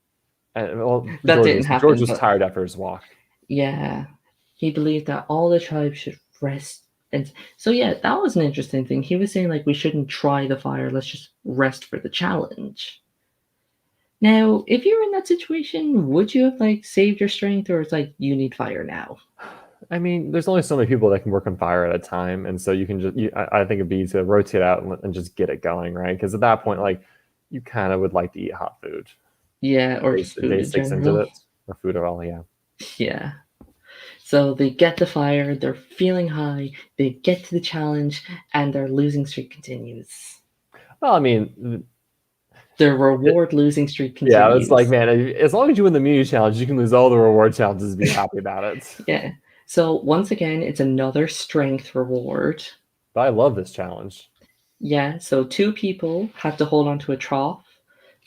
And well, That didn't George happen, was but tired after his walk. yeah, he believed that all the tribes should rest. And so, yeah, that was an interesting thing. He was saying, like, we shouldn't try the fire, let's just rest for the challenge. Now, if you were in that situation, would you have, like, saved your strength, or it's like, you need fire now? I mean, there's only so many people that can work on fire at a time, and so you can just. I think it'd be to rotate out and just get it going, right? Because at that point, like, you kind of would like to eat hot food. Yeah, or just food Day in 6 into general. it, or food at all, yeah. Yeah. So they get the fire, they're feeling high, they get to the challenge, and their losing streak continues. Well, I mean, Their reward losing streak yeah, it's like, continues. man, as long as you win the immunity challenge, you can lose all the reward challenges and be happy about it. Yeah. So once again, it's another strength reward. But I love this challenge. Yeah, so 2 people have to hold onto a trough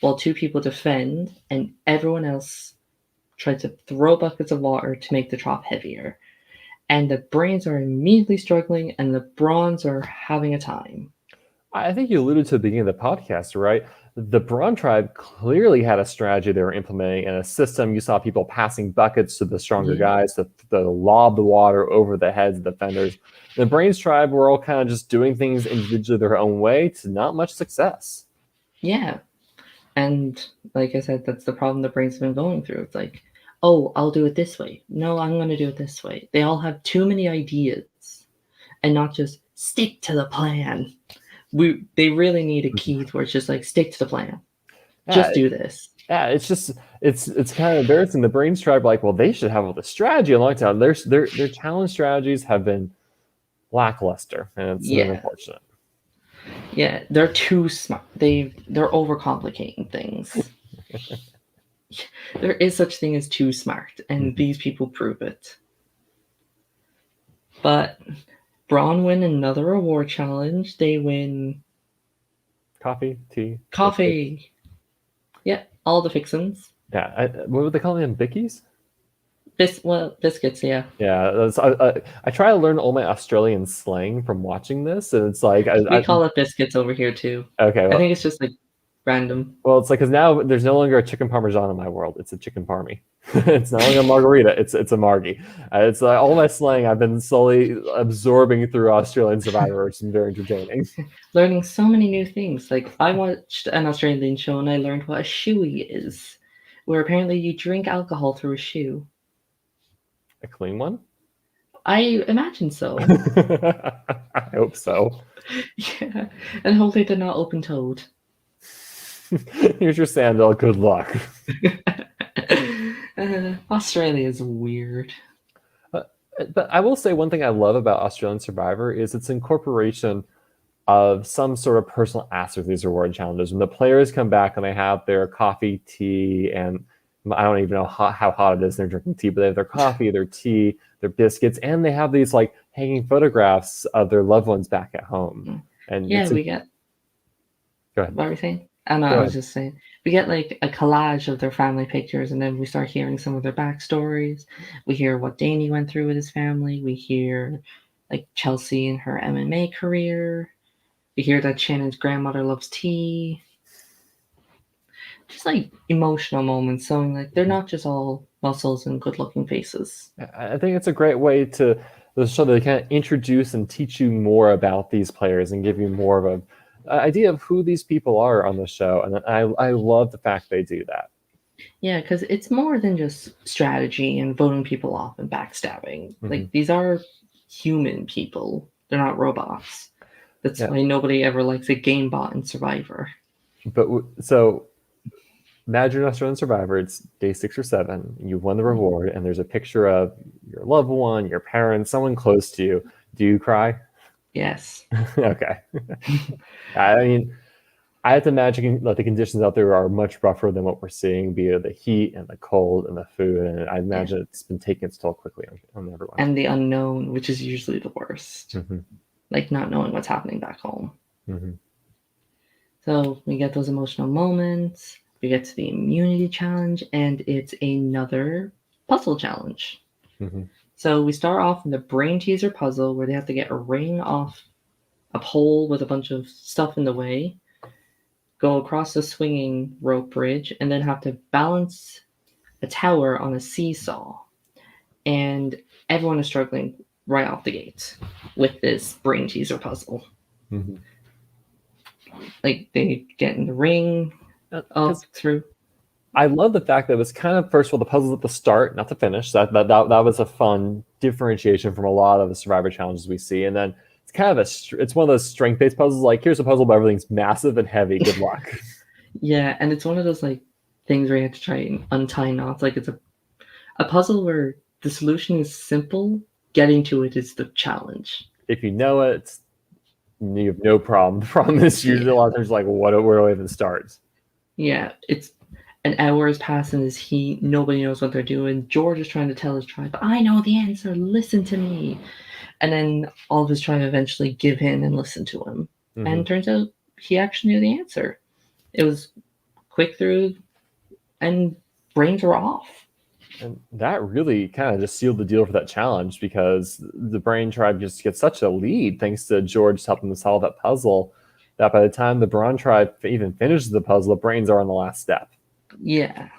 while 2 people defend, and everyone else tries to throw buckets of water to make the trough heavier. And the brains are immediately struggling, and the bronze are having a time. I think you alluded to the beginning of the podcast, right? The Brawn tribe clearly had a strategy they were implementing and a system. You saw people passing buckets to the stronger Yeah. guys to lob the water over the heads of the defenders. The Brains tribe were all kind of just doing things individually their own way to not much success. Yeah. And like I said, that's the problem the brain's been going through. It's like, oh, I'll do it this way. No, I'm going to do it this way. They all have too many ideas and not just stick to the plan. They really need a key where it's just like stick to the plan. Just do this. Yeah, it's just it's kind of embarrassing. The Brains tribe, like, well, they should have all the strategy a long time. Their challenge strategies have been lackluster, and it's been unfortunate. Yeah, they're too smart. They're overcomplicating things. There is such thing as too smart, and these people prove it. But Brawn win another award challenge. They win Coffee, tea, coffee. Yeah, all the fixins. Yeah, what would they call them? Bickies? Biscuits, yeah. Yeah, I try to learn all my Australian slang from watching this, and it's like We call it biscuits over here too. okay, I think it's just like random. well, it's like because now there's no longer a chicken parmesan in my world. It's a chicken parmy. It's not longer a margarita. It's a margie. It's all my slang I've been slowly absorbing through Australian Survivor. It's been very entertaining. Learning so many new things. Like I watched an Australian show and I learned what a shoey is, where apparently you drink alcohol through a shoe. A clean one? I imagine so. I hope so. Yeah, and hopefully they're not open-toed. Here's your sandal. Good luck. Australia is weird. But I will say one thing I love about Australian Survivor is its incorporation of some sort of personal aspect of these reward challenges. When the players come back and they have their coffee, tea, and I don't even know how hot it is, they're drinking tea, but they have their coffee, their tea, their biscuits, and they have these like hanging photographs of their loved ones back at home. And yeah, we get. Go ahead. What were you saying? I was just saying we get like a collage of their family pictures, and then we start hearing some of their backstories. We hear what Danny went through with his family. We hear like Chelsea and her MMA career. We hear that Shannon's grandmother loves tea. Just like emotional moments, showing like they're not just all muscles and good-looking faces. I think it's a great way to show that they kind of introduce and teach you more about these players and give you more of an idea of who these people are on the show. And I love the fact they do that. Yeah, because it's more than just strategy and voting people off and backstabbing. Mm-hmm. Like these are human people; they're not robots. That's why nobody ever likes a game bot in Survivor. But so imagine Australian Survivor. It's day 6 or 7. You won the reward, and there's a picture of your loved one, your parents, someone close to you. Do you cry? Yes. Okay. I mean, I have to imagine that the conditions out there are much rougher than what we're seeing, be it the heat and the cold and the food. And I imagine it's been taking its toll quickly on everyone. And the unknown, which is usually the worst. Mm-hmm. Like not knowing what's happening back home. Mm-hmm. So we get those emotional moments. We get to the immunity challenge, and it's another puzzle challenge. Mm-hmm. So we start off in the brain teaser puzzle where they have to get a ring off a pole with a bunch of stuff in the way, go across the swinging rope bridge, and then have to balance a tower on a seesaw. And everyone is struggling right off the gate with this brain teaser puzzle. Mm-hmm. Like they get in the ring up through. I love the fact that it was kind of, first of all, the puzzles at the start, not the finish. That was a fun differentiation from a lot of the Survivor challenges we see. And then it's kind of it's one of those strength-based puzzles. Like, here's a puzzle, but everything's massive and heavy. Good luck. Yeah, and it's one of those like things where you have to try and untie knots. Like it's a puzzle where the solution is simple. Getting to it is the challenge. If you know it, you have no problem. The problem is usually a lot of times like, where do I even start? Yeah, it's an hour has passed in this heat. Nobody knows what they're doing. George is trying to tell his tribe, I know the answer. Listen to me. And then all of his tribe eventually give in and listen to him. Mm-hmm. And it turns out he actually knew the answer. It was quick through, and brains were off. And that really kind of just sealed the deal for that challenge, because the Brain tribe just gets such a lead thanks to George helping them solve that puzzle, that by the time the Brawn tribe even finishes the puzzle, the Brains are on the last step. Yeah.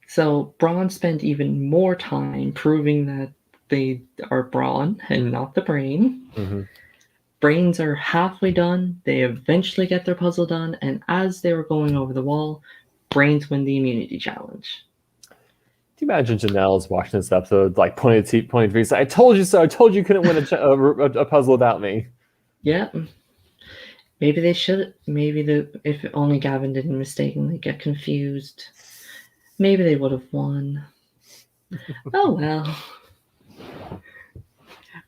So Brawn spent even more time proving that they are Brawn and not the Brain. Mm-hmm. Brains are halfway done. They eventually get their puzzle done, and as they were going over the wall, Brains win the immunity challenge. Do you imagine Janelle's watching this episode, like pointing to me, saying, "I told you so. I told you couldn't win a puzzle without me." Yeah. Maybe they should. Maybe if only Gavin didn't mistakenly get confused, maybe they would have won. Oh well.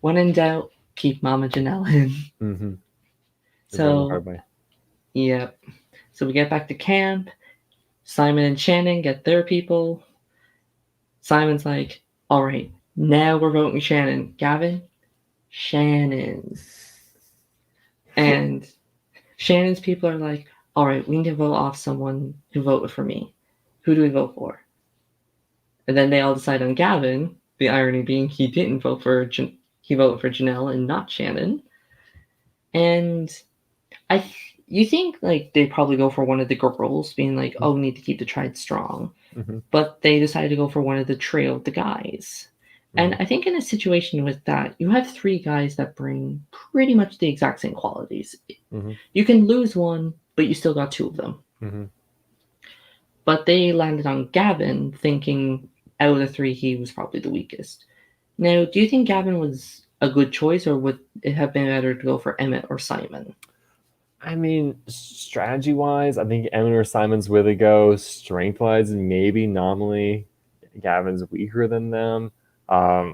When in doubt, keep Mama Janelle in. Mm-hmm. So, yep. So we get back to camp. Simon and Shannon get their people. Simon's like, all right, now we're voting Shannon. Gavin, Shannon. And Shannon's people are like, all right, we need to vote off someone who voted for me. Who do we vote for? And then they all decide on Gavin. The irony being he didn't vote for he voted for Janelle and not Shannon. And you think like they probably go for one of the girls, being like, "Oh, we need to keep the tribe strong," but they decided to go for one of the trio of the guys. And I think in a situation with that, you have three guys that bring pretty much the exact same qualities. You can lose one, but you still got two of them. But they landed on Gavin, thinking out of the three, he was probably the weakest. Now, do you think Gavin was a good choice, or would it have been better to go for Emmett or Simon? I mean, strategy-wise, I think Emmett or Simon's where they go. Strength-wise, maybe nominally Gavin's weaker than them. I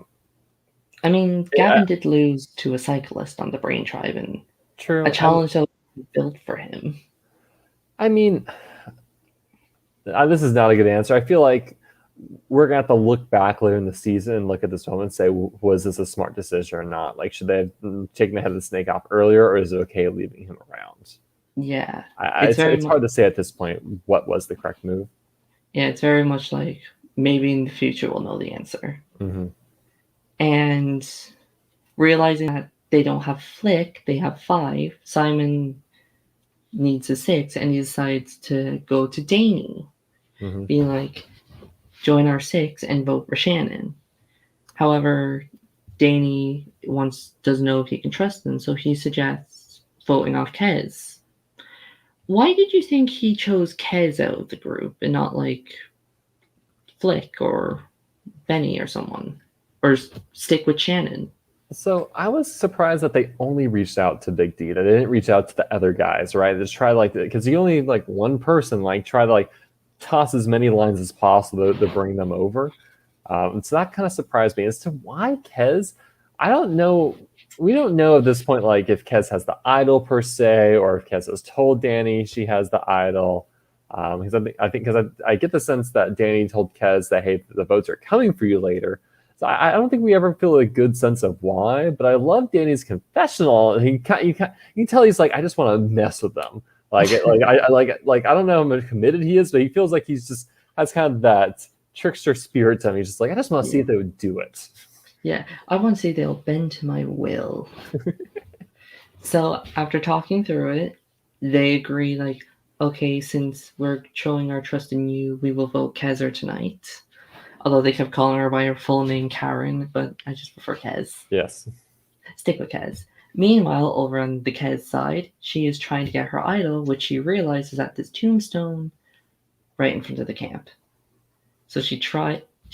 mean, Gavin did lose to a cyclist on the Brain Tribe, and a challenge that was built for him. I mean, this is not a good answer. I feel like we're going to have to look back later in the season and look at this moment and say, was this a smart decision or not? Like, should they have taken the head of the snake off earlier, or is it okay leaving him around? Yeah. It's hard to say at this point what was the correct move. Yeah, it's very much like maybe in the future we'll know the answer. And realizing that they don't have Flick, they have 5, Simon needs a 6, and he decides to go to Danny, being like, join our 6 and vote for Shannon. However, Danny doesn't know if he can trust them, so he suggests voting off Kez. Why did you think he chose Kez out of the group and not like Flick or Benny or someone? Or stick with Shannon? So I was surprised that they only reached out to Big D. They didn't reach out to the other guys, right? They just try because you only like one person, try to toss as many lines as possible to bring them over. So that kind of surprised me as to why Kez. I don't know. We don't know at this point, if Kez has the idol per se, or if Kez has told Danny she has the idol. Because I get the sense that Danny told Kez that, hey, the votes are coming for you later. So I don't think we ever feel a good sense of why. But I love Danny's confessional. You can tell he's like, I just want to mess with them. I don't know how much committed he is, but he feels like he's just has kind of that trickster spirit to him. He's just like, I just want to see if they would do it. Yeah, I want to see they'll bend to my will. So after talking through it, they agree okay, since we're showing our trust in you, we will vote Kezer tonight. Although they kept calling her by her full name, Karen, but I just prefer Kez. Yes. Stick with Kez. Meanwhile, over on the Kez side, she is trying to get her idol, which she realizes at this tombstone right in front of the camp. So she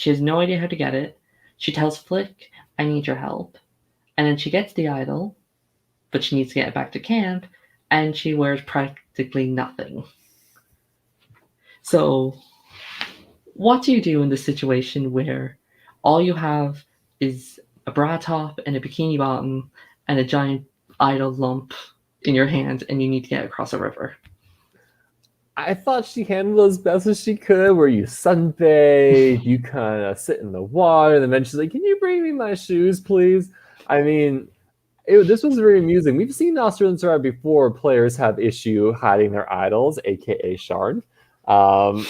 has no idea how to get it. She tells Flick, I need your help. And then she gets the idol, but she needs to get it back to camp, and she wears practically nothing. So, what do you do in this situation where all you have is a bra top and a bikini bottom and a giant idol lump in your hand, and you need to get across a river? I thought she handled it as best as she could, where you sunbathe, you kind of sit in the water, and then she's like, can you bring me my shoes, please? I mean, this was very amusing. We've seen Australian Survivor before players have issue hiding their idols, aka Shard. So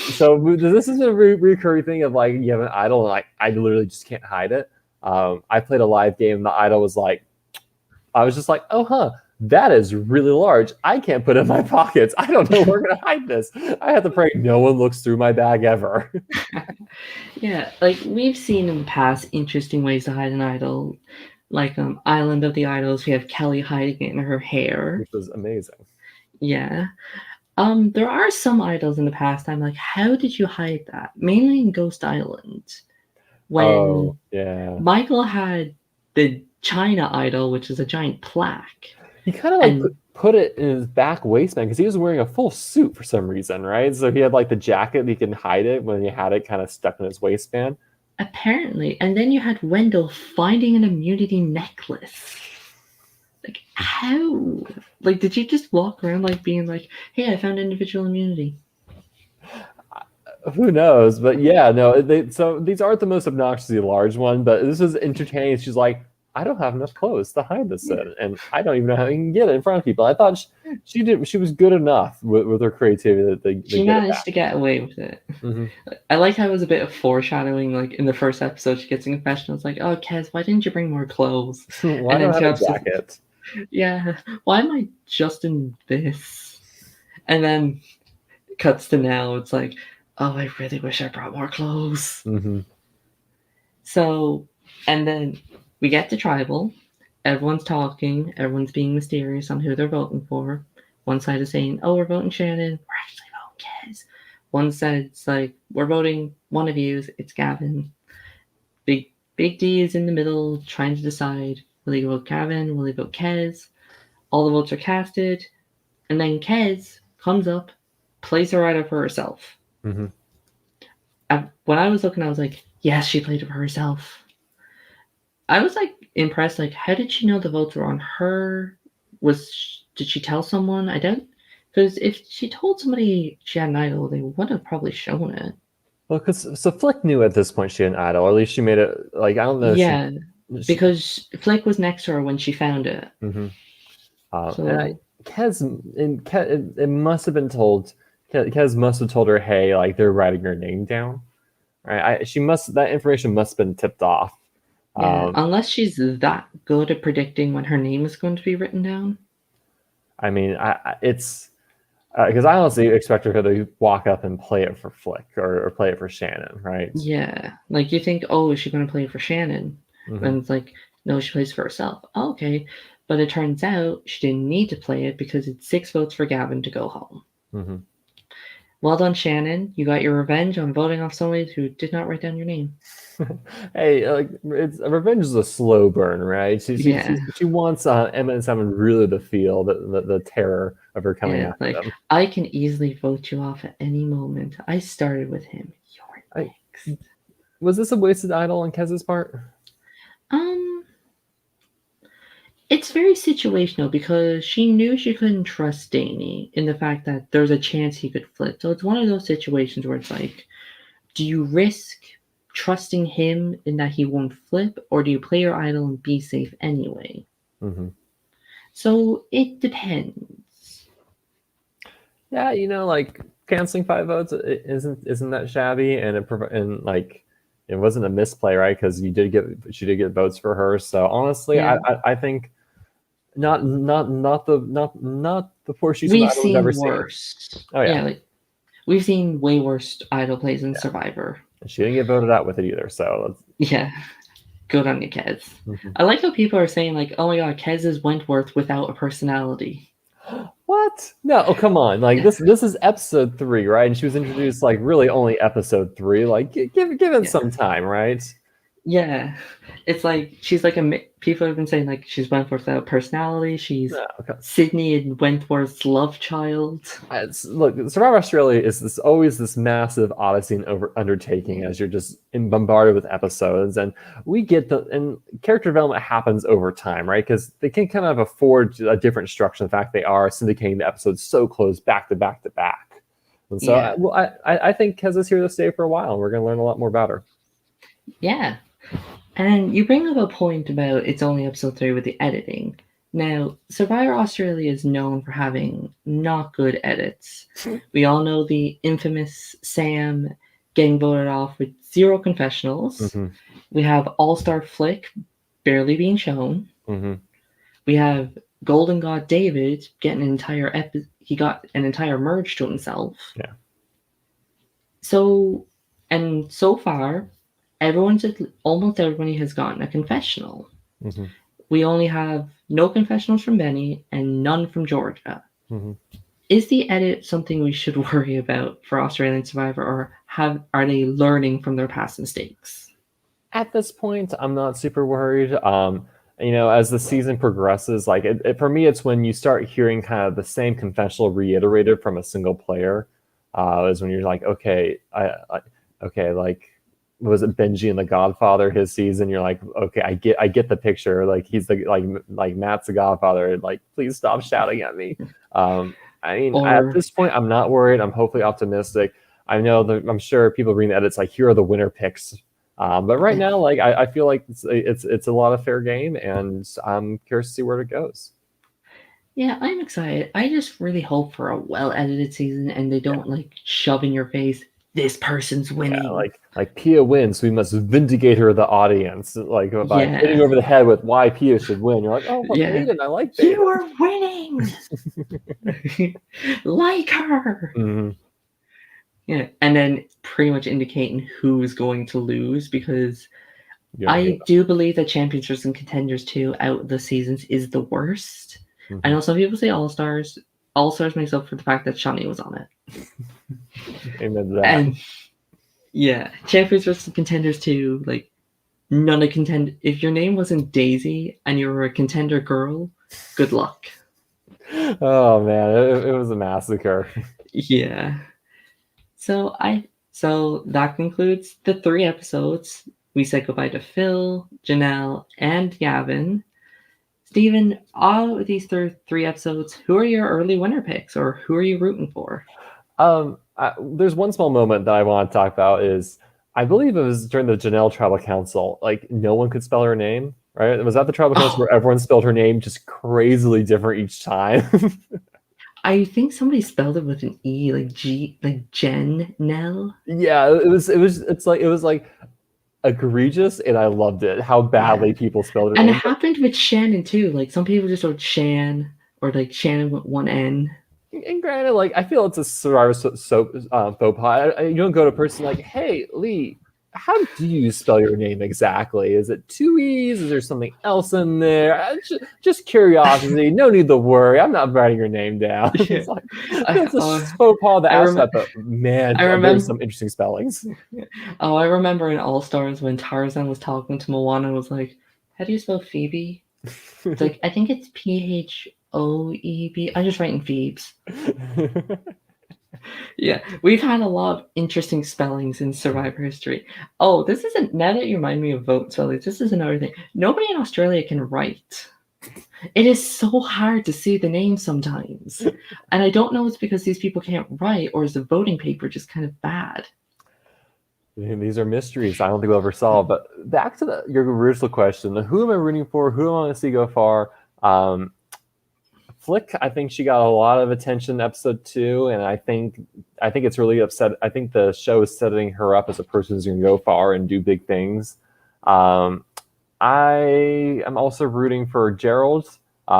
this is a recurring thing of you have an idol and I literally just can't hide it. I played a live game and the idol was I was just like, oh, huh. That is really large. I can't put it in my pockets. I don't know where I'm going to hide this. I have to pray no one looks through my bag ever. Yeah, we've seen in the past interesting ways to hide an idol. Island of the Idols, we have Kelly hiding it in her hair. Which was amazing. Yeah. There are some idols in the past I'm like, how did you hide that? Mainly in Ghost Island. When Michael had the China idol, which is a giant plaque. He kind of put it in his back waistband because he was wearing a full suit for some reason, right? So he had the jacket, he can hide it when he had it kind of stuck in his waistband. Apparently. And then you had Wendell finding an immunity necklace. How? Did you just walk around being hey, I found individual immunity? Who knows? But yeah, no. So these aren't the most obnoxiously large one, but this is entertaining. She's like, I don't have enough clothes to hide this in, and I don't even know how you can get it in front of people. I thought She was good enough with her creativity that they She get it managed back. to get away with it. Hmm. I like how it was a bit of foreshadowing, like, in the first episode, she gets a confession, it's like, "Oh, Kez, why didn't you bring more clothes?" Why And do then I have 2 a episodes jacket? yeah, "Why am I just in this?" And then cuts to now, it's like, "Oh, I really wish I brought more clothes." Hmm. So and then we get to tribal, everyone's talking, everyone's being mysterious on who they're voting for. One side is saying, "Oh, we're voting Shannon, we're actually voting Kez." One side's like, "We're voting one of yous, it's Gavin." Big D is in the middle trying to decide, will he vote Gavin, will he vote Kez? All the votes are casted, and then Kez comes up, plays her right up for herself. Hmm. When I was looking, I was like, yes, she played it for herself. I was like impressed. Like, how did she know the votes were on her? Did she tell someone? I don't, because if she told somebody she had an idol, they would have probably shown it. Well, because so Flick knew at this point she had an idol, or at least she made it like I don't know. Yeah, She because Flick was next to her when she found it. hmm and So Kez, it must have been told. Kez must have told her, "Hey, like they're writing her name down." Right? She must that information must have been tipped off. yeah, Um, unless she's that good at predicting when her name is going to be written down. I mean, it's because I honestly expect her to walk up and play it for Flick or play it for Shannon, right? Yeah, like you think, oh, is she going to play for Shannon? Hmm. And it's like, no, she plays for herself. Oh, okay, but it turns out she didn't need to play it because it's 6 votes for Gavin to go home. Hmm. Well done, Shannon. You got your revenge on voting off somebody who did not write down your name. Hey, like it's revenge is a slow burn, right? Yeah, She wants Emma and Simon really to feel the terror of her coming yeah. after Like them. I can easily vote you off at any moment. I started with him. You're I, next. was this a wasted idol on Kez's part? Um, It's very situational because she knew she couldn't trust Danny in the fact that there's a chance he could flip. So it's one of those situations where it's like, do you risk trusting him in that he won't flip, or do you play your idol and be safe anyway? Hmm. So it depends. Yeah, like canceling 5 votes isn't that shabby, and and like it wasn't a misplay, right? Because she did get votes for her. So honestly, Yeah. I think not the poor she's an We've idol we've ever seen seen. worse. Oh yeah, Yeah, like we've seen way worse idol plays in Survivor. and she didn't get voted out with it either. So Yeah. Good on you, Kez. Mhm. I like how people are saying like, oh my god, Kez is Wentworth without a personality. What? No, oh come on! Like Yeah. this is episode 3, right? And she was introduced like really only episode 3. Like give it Yeah. some time, right? Yeah, it's like she's like people have been saying like she's Wentworth's without personality. She's No, okay. Sydney and Wentworth's love child. Look, Survivor Australia is always this massive odyssey and undertaking as you're just bombarded with episodes, and we get and character development happens over time, right? Because they can kind of afford a different structure. In fact, they are syndicating the episodes so close back to back to back, and so Yeah, I think Kez is here to stay for a while, and we're going to learn a lot more about her. yeah. And you bring up a point about it's only episode 3 with the editing. Now, Survivor Australia is known for having not good edits. We all know the infamous Sam getting voted off with 0 confessionals. Mm-hmm. We have All Star Flick barely being shown. Mm-hmm. We have Golden God David getting an entire he got an entire merge to himself. Yeah. So and so far, almost everybody has gotten a confessional. Mm-hmm. We only have no confessionals from Benny and none from Georgia. Mm-hmm. Is the edit something we should worry about for Australian Survivor, or are they learning from their past mistakes? At this point, I'm not super worried. As the season progresses, like for me, it's when you start hearing kind of the same confessional reiterated from a single player, is when you're like, okay, okay, like was it Benji and the Godfather his season? You're like, okay, I get the picture. Like he's like Matt's the Godfather. Like please stop shouting at me. I mean, at Or this point, I'm not worried. I'm hopefully optimistic. I know that I'm sure people reading the edits like here are the winner picks. But right now, like I feel like it's a lot of fair game, and I'm curious to see where it goes. Yeah, I'm excited. I just really hope for a well-edited season and they don't like shove in your face, this person's Yeah, winning. like Pia wins, we must vindicate her the audience, like by hitting Yeah, over the head with why Pia should win. You're like, oh look, yeah. Baden, I like You Baden. are winning! Like her! Mhm. Yeah, and then pretty much indicating who's going to lose because You're gonna hate I do believe that Champions and Contenders 2 out the seasons is the worst. them. I Mhm. know some people say All Stars. All Stars makes up for the fact that Shawnee was on it. Amen to that. And yeah, Champions vs Contenders 2, like none of contend. If your name wasn't Daisy and you were a contender girl, good luck. Oh man, it was a massacre. Yeah. So that concludes the 3 episodes. We said goodbye to Phil, Janelle, and Gavin. Steven, all of these 3 episodes, who are your early winner picks or who are you rooting for? There's one small moment that I want to talk about is I believe it was during the Janelle Tribal Council. Like no one could spell her name, right? Was that the Tribal Council Oh, where everyone spelled her name just crazily different each time? I think somebody spelled it with an E, like Jen Nell. Yeah, it was like egregious, and I loved it how Yeah. badly people spelled her And it name. But happened with Shannon too. Like some people just wrote Shan or like Shannon with one N. and granted, like I feel it's a Survivor faux pas. You don't go to a person like, "Hey, Lee, how do you spell your name exactly? Is it two e's? Is there something else in there? Just curiosity. No need to worry. I'm not writing your name down." Yeah. It's like I, that's a faux pas to I ask remember. that, but man, I there's remember. some interesting spellings. Oh, I remember in All Stars when Tarzan was talking to Moana and was like, "How do you spell Phoebe?" It's like I think it's Phoebe. I'm just writing Phoebes. Yeah, we've had a lot of interesting spellings in Survivor history. Oh, this isn't now that you remind me of vote spellings. This is another thing. Nobody in Australia can write. It is so hard to see the names sometimes, and I don't know if it's because these people can't write or is the voting paper just kind of bad. These are mysteries I don't think we'll ever solve. But back to your original question: who am I rooting for? Who do I want to see go far? Um, Flick, I think she got a lot of attention in episode 2, and I think it's really upset. I think the show is setting her up as a person who's going to go far and do big things. Um, I am also rooting for Gerald. We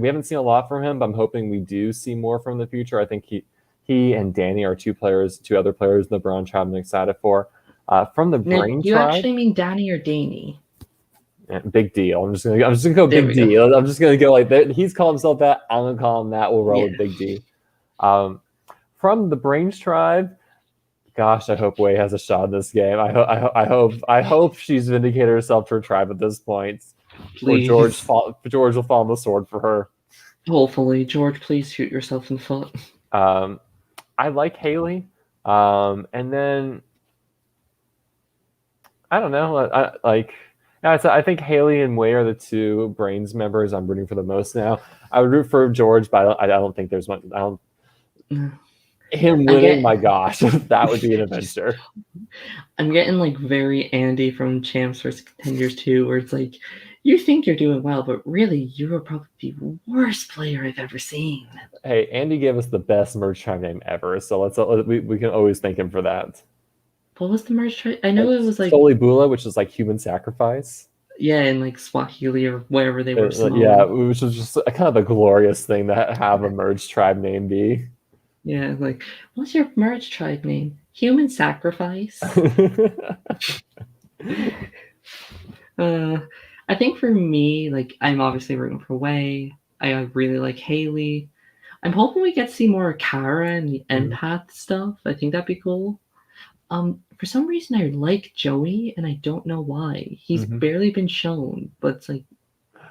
haven't seen a lot from him, but I'm hoping we do see more from the future. I think he and Danny are two other players in the Brawn tribe I'm excited for. From the Now, do Brain you tribe, actually mean Danny or Danny? big deal. I'm just gonna go There big we go. D. I'm just gonna go like that. He's called himself that. I'm gonna call him that. We'll roll Yeah, with big D. Um, from the Brains tribe, gosh, I hope Wei has a shot in this game. I hope she's vindicated herself to her tribe at this point, or please. George will fall on the sword for her. Hopefully, George, please shoot yourself in the foot. Um, I like Haley, and then I don't know. I think Haley and Wei are the two Brains members I'm rooting for the most now. I would root for George, but I don't think there's much. I don't him I'm winning. getting My gosh, that would be an just adventure. I'm getting like very Andy from Champs vs Contenders too, where it's like you think you're doing well, but really you are probably the worst player I've ever seen. Hey, Andy gave us the best merge tribe name ever, so we can always thank him for that. What was the merge try? I know it was like Soli Bula, which is like human sacrifice. yeah, in like Swahili or wherever they were Yeah, Samoan. which was just a kind of a glorious thing to have a merged tribe name be. Yeah, like what's your merge tribe name? Human sacrifice. Uh, I think for me, like I'm obviously rooting for Wei. I really like Haley. I'm hoping we get to see more Kara and the Mhm, empath stuff. I think that'd be cool. For some reason I like Joey, and I don't know why. He's mhm. barely been shown, but it's like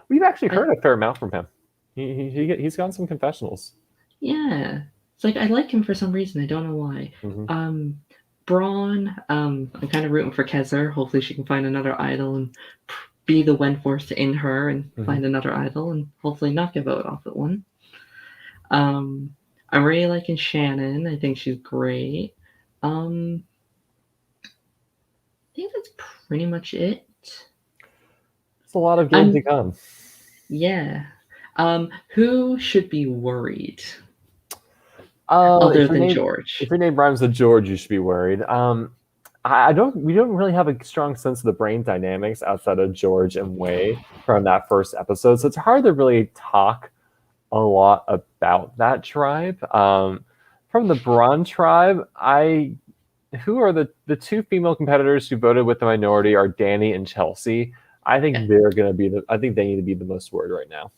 We've actually I heard a fair amount from him. He's gotten some confessionals. yeah, it's like I like him for some reason. I don't know why. Hmm. Um, Brawn. I'm kind of rooting for Kezer. Hopefully she can find another idol and be the Wentworth in her and Hmm. find another idol and hopefully not get voted off at one. Um, I'm really liking Shannon. I think she's great. Um, I think that's pretty much it. It's a lot of game to I'm come. yeah. Who should be worried If other your than name George? if your name rhymes with George, you should be worried. I don't. We don't really have a strong sense of the brain dynamics outside of George and Wei from that first episode, so it's hard to really talk a lot about that tribe. From the Brawn tribe, I who are the two female competitors who voted with the minority are Danny and Chelsea. I Yeah, think they're going to be the. I think they need to be the most worried right now.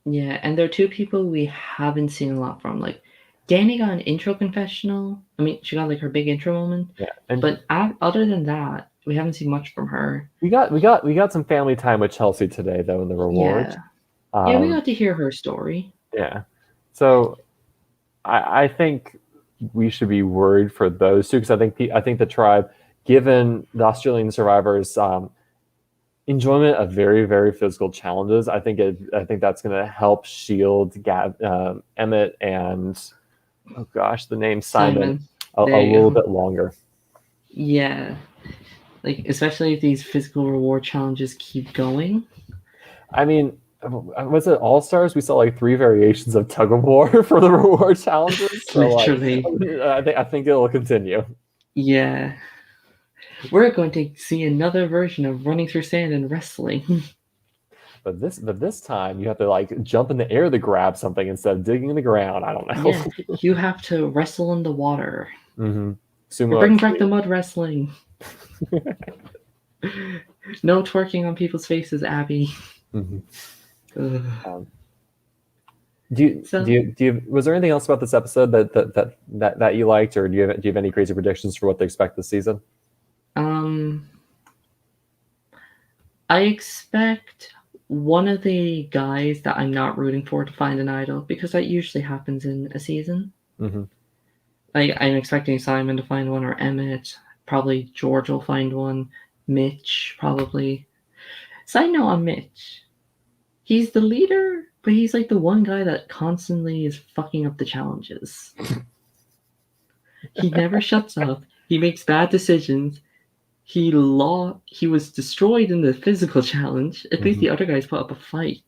yeah, and there are two people we haven't seen a lot from. Like, Danny got an intro confessional. I mean, she got like her big intro moment, Yeah, and but other than that, we haven't seen much from her. we got some family time with Chelsea today though in the rewards. Yeah, yeah, we Um, got to hear her story. yeah, so I think we should be worried for those two because I think the tribe, given the Australian survivors' enjoyment of very very physical challenges, I think that's going to help shield Emmett and oh gosh the name Simon Simon, a there you little go. bit longer. Yeah, like especially if these physical reward challenges keep going. I mean, was it All Stars? We saw like three variations of tug of war for the reward challenges. So like, Literally, I think it'll continue. yeah. We're going to see another version of running through sand and wrestling. But this time you have to like jump in the air to grab something instead of digging in the ground. I don't know. Yeah, you have to wrestle in the water. Mm-hmm. We're Sumo bringing back the Extreme. mud wrestling. No twerking on people's faces, Abby. Mm-hmm. Ugh. Um, So, was there anything else about this episode that you liked, or do you have any crazy predictions for what to expect this season? um, I expect one of the guys that I'm not rooting for to find an idol because that usually happens in a season. Mm-hmm. Like I'm expecting Simon to find one or Emmett. Probably George will find one. Mitch probably. Side note on Mitch. He's the leader, but he's like the one guy that constantly is fucking up the challenges. He never shuts up. He makes bad decisions. He was destroyed in the physical challenge. At least Mm-hmm. the other guys put up a fight.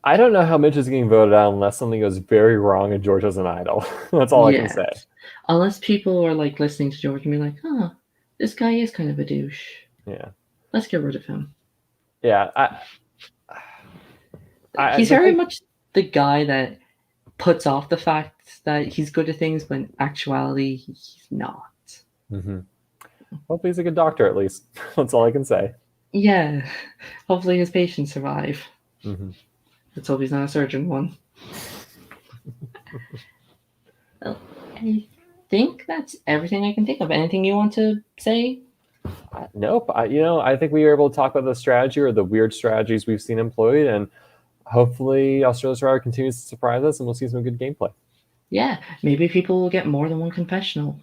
I don't know how Mitch is getting voted out unless something goes very wrong and George has an idol. That's all I can Yeah. say. Unless people are like listening to George and be like, huh, this guy is kind of a douche. Yeah, Let's get rid of him. yeah. He's The very thing. much the guy that puts off the fact that he's good at things, but in actuality, he's not. Mm-hmm. Hopefully, he's a good doctor at least. That's all I can say. Yeah. Hopefully his patients survive. Mm-hmm. Let's hope he's not a surgeon one. Well, I think that's everything I can think of. Anything you want to say? Nope. I think we were able to talk about the strategy or the weird strategies we've seen employed, and hopefully, Australia Survivor continues to surprise us, and we'll see some good gameplay. Yeah, maybe people will get more than one confessional.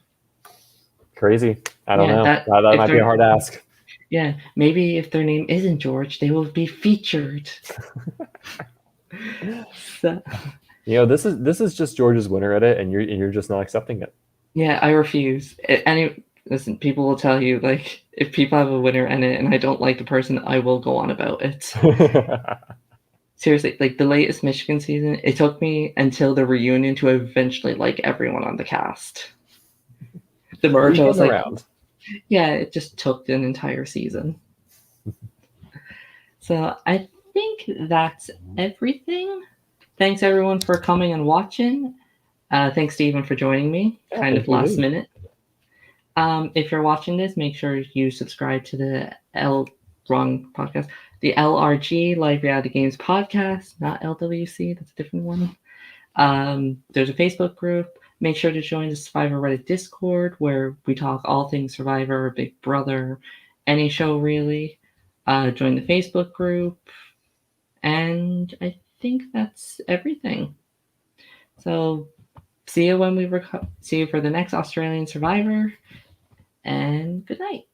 Crazy. I don't Yeah, know. that That if might be a they're hard ask. yeah, maybe if their name isn't George, they will be featured. So, This is just George's winner edit, and you're just not accepting it. yeah, I refuse. Listen, people will tell you like if people have a winner in it and I don't like the person, I will go on about it. Seriously, like the latest Michigan season, it took me until the reunion to eventually like everyone on the cast. The merge, We're I getting was like, around. yeah, it just took an entire season. So I think that's everything. Thanks everyone for coming and watching. Thanks Stephen for joining me, Yeah, kind thank of you, last Lee. minute. If you're watching this, make sure you subscribe to the the LRG Live Reality Games podcast, not LWC. That's a different one. There's a Facebook group. Make sure to join the Survivor Reddit Discord where we talk all things Survivor, Big Brother, any show really. Join the Facebook group, and I think that's everything. So see you when see you for the next Australian Survivor, and good night.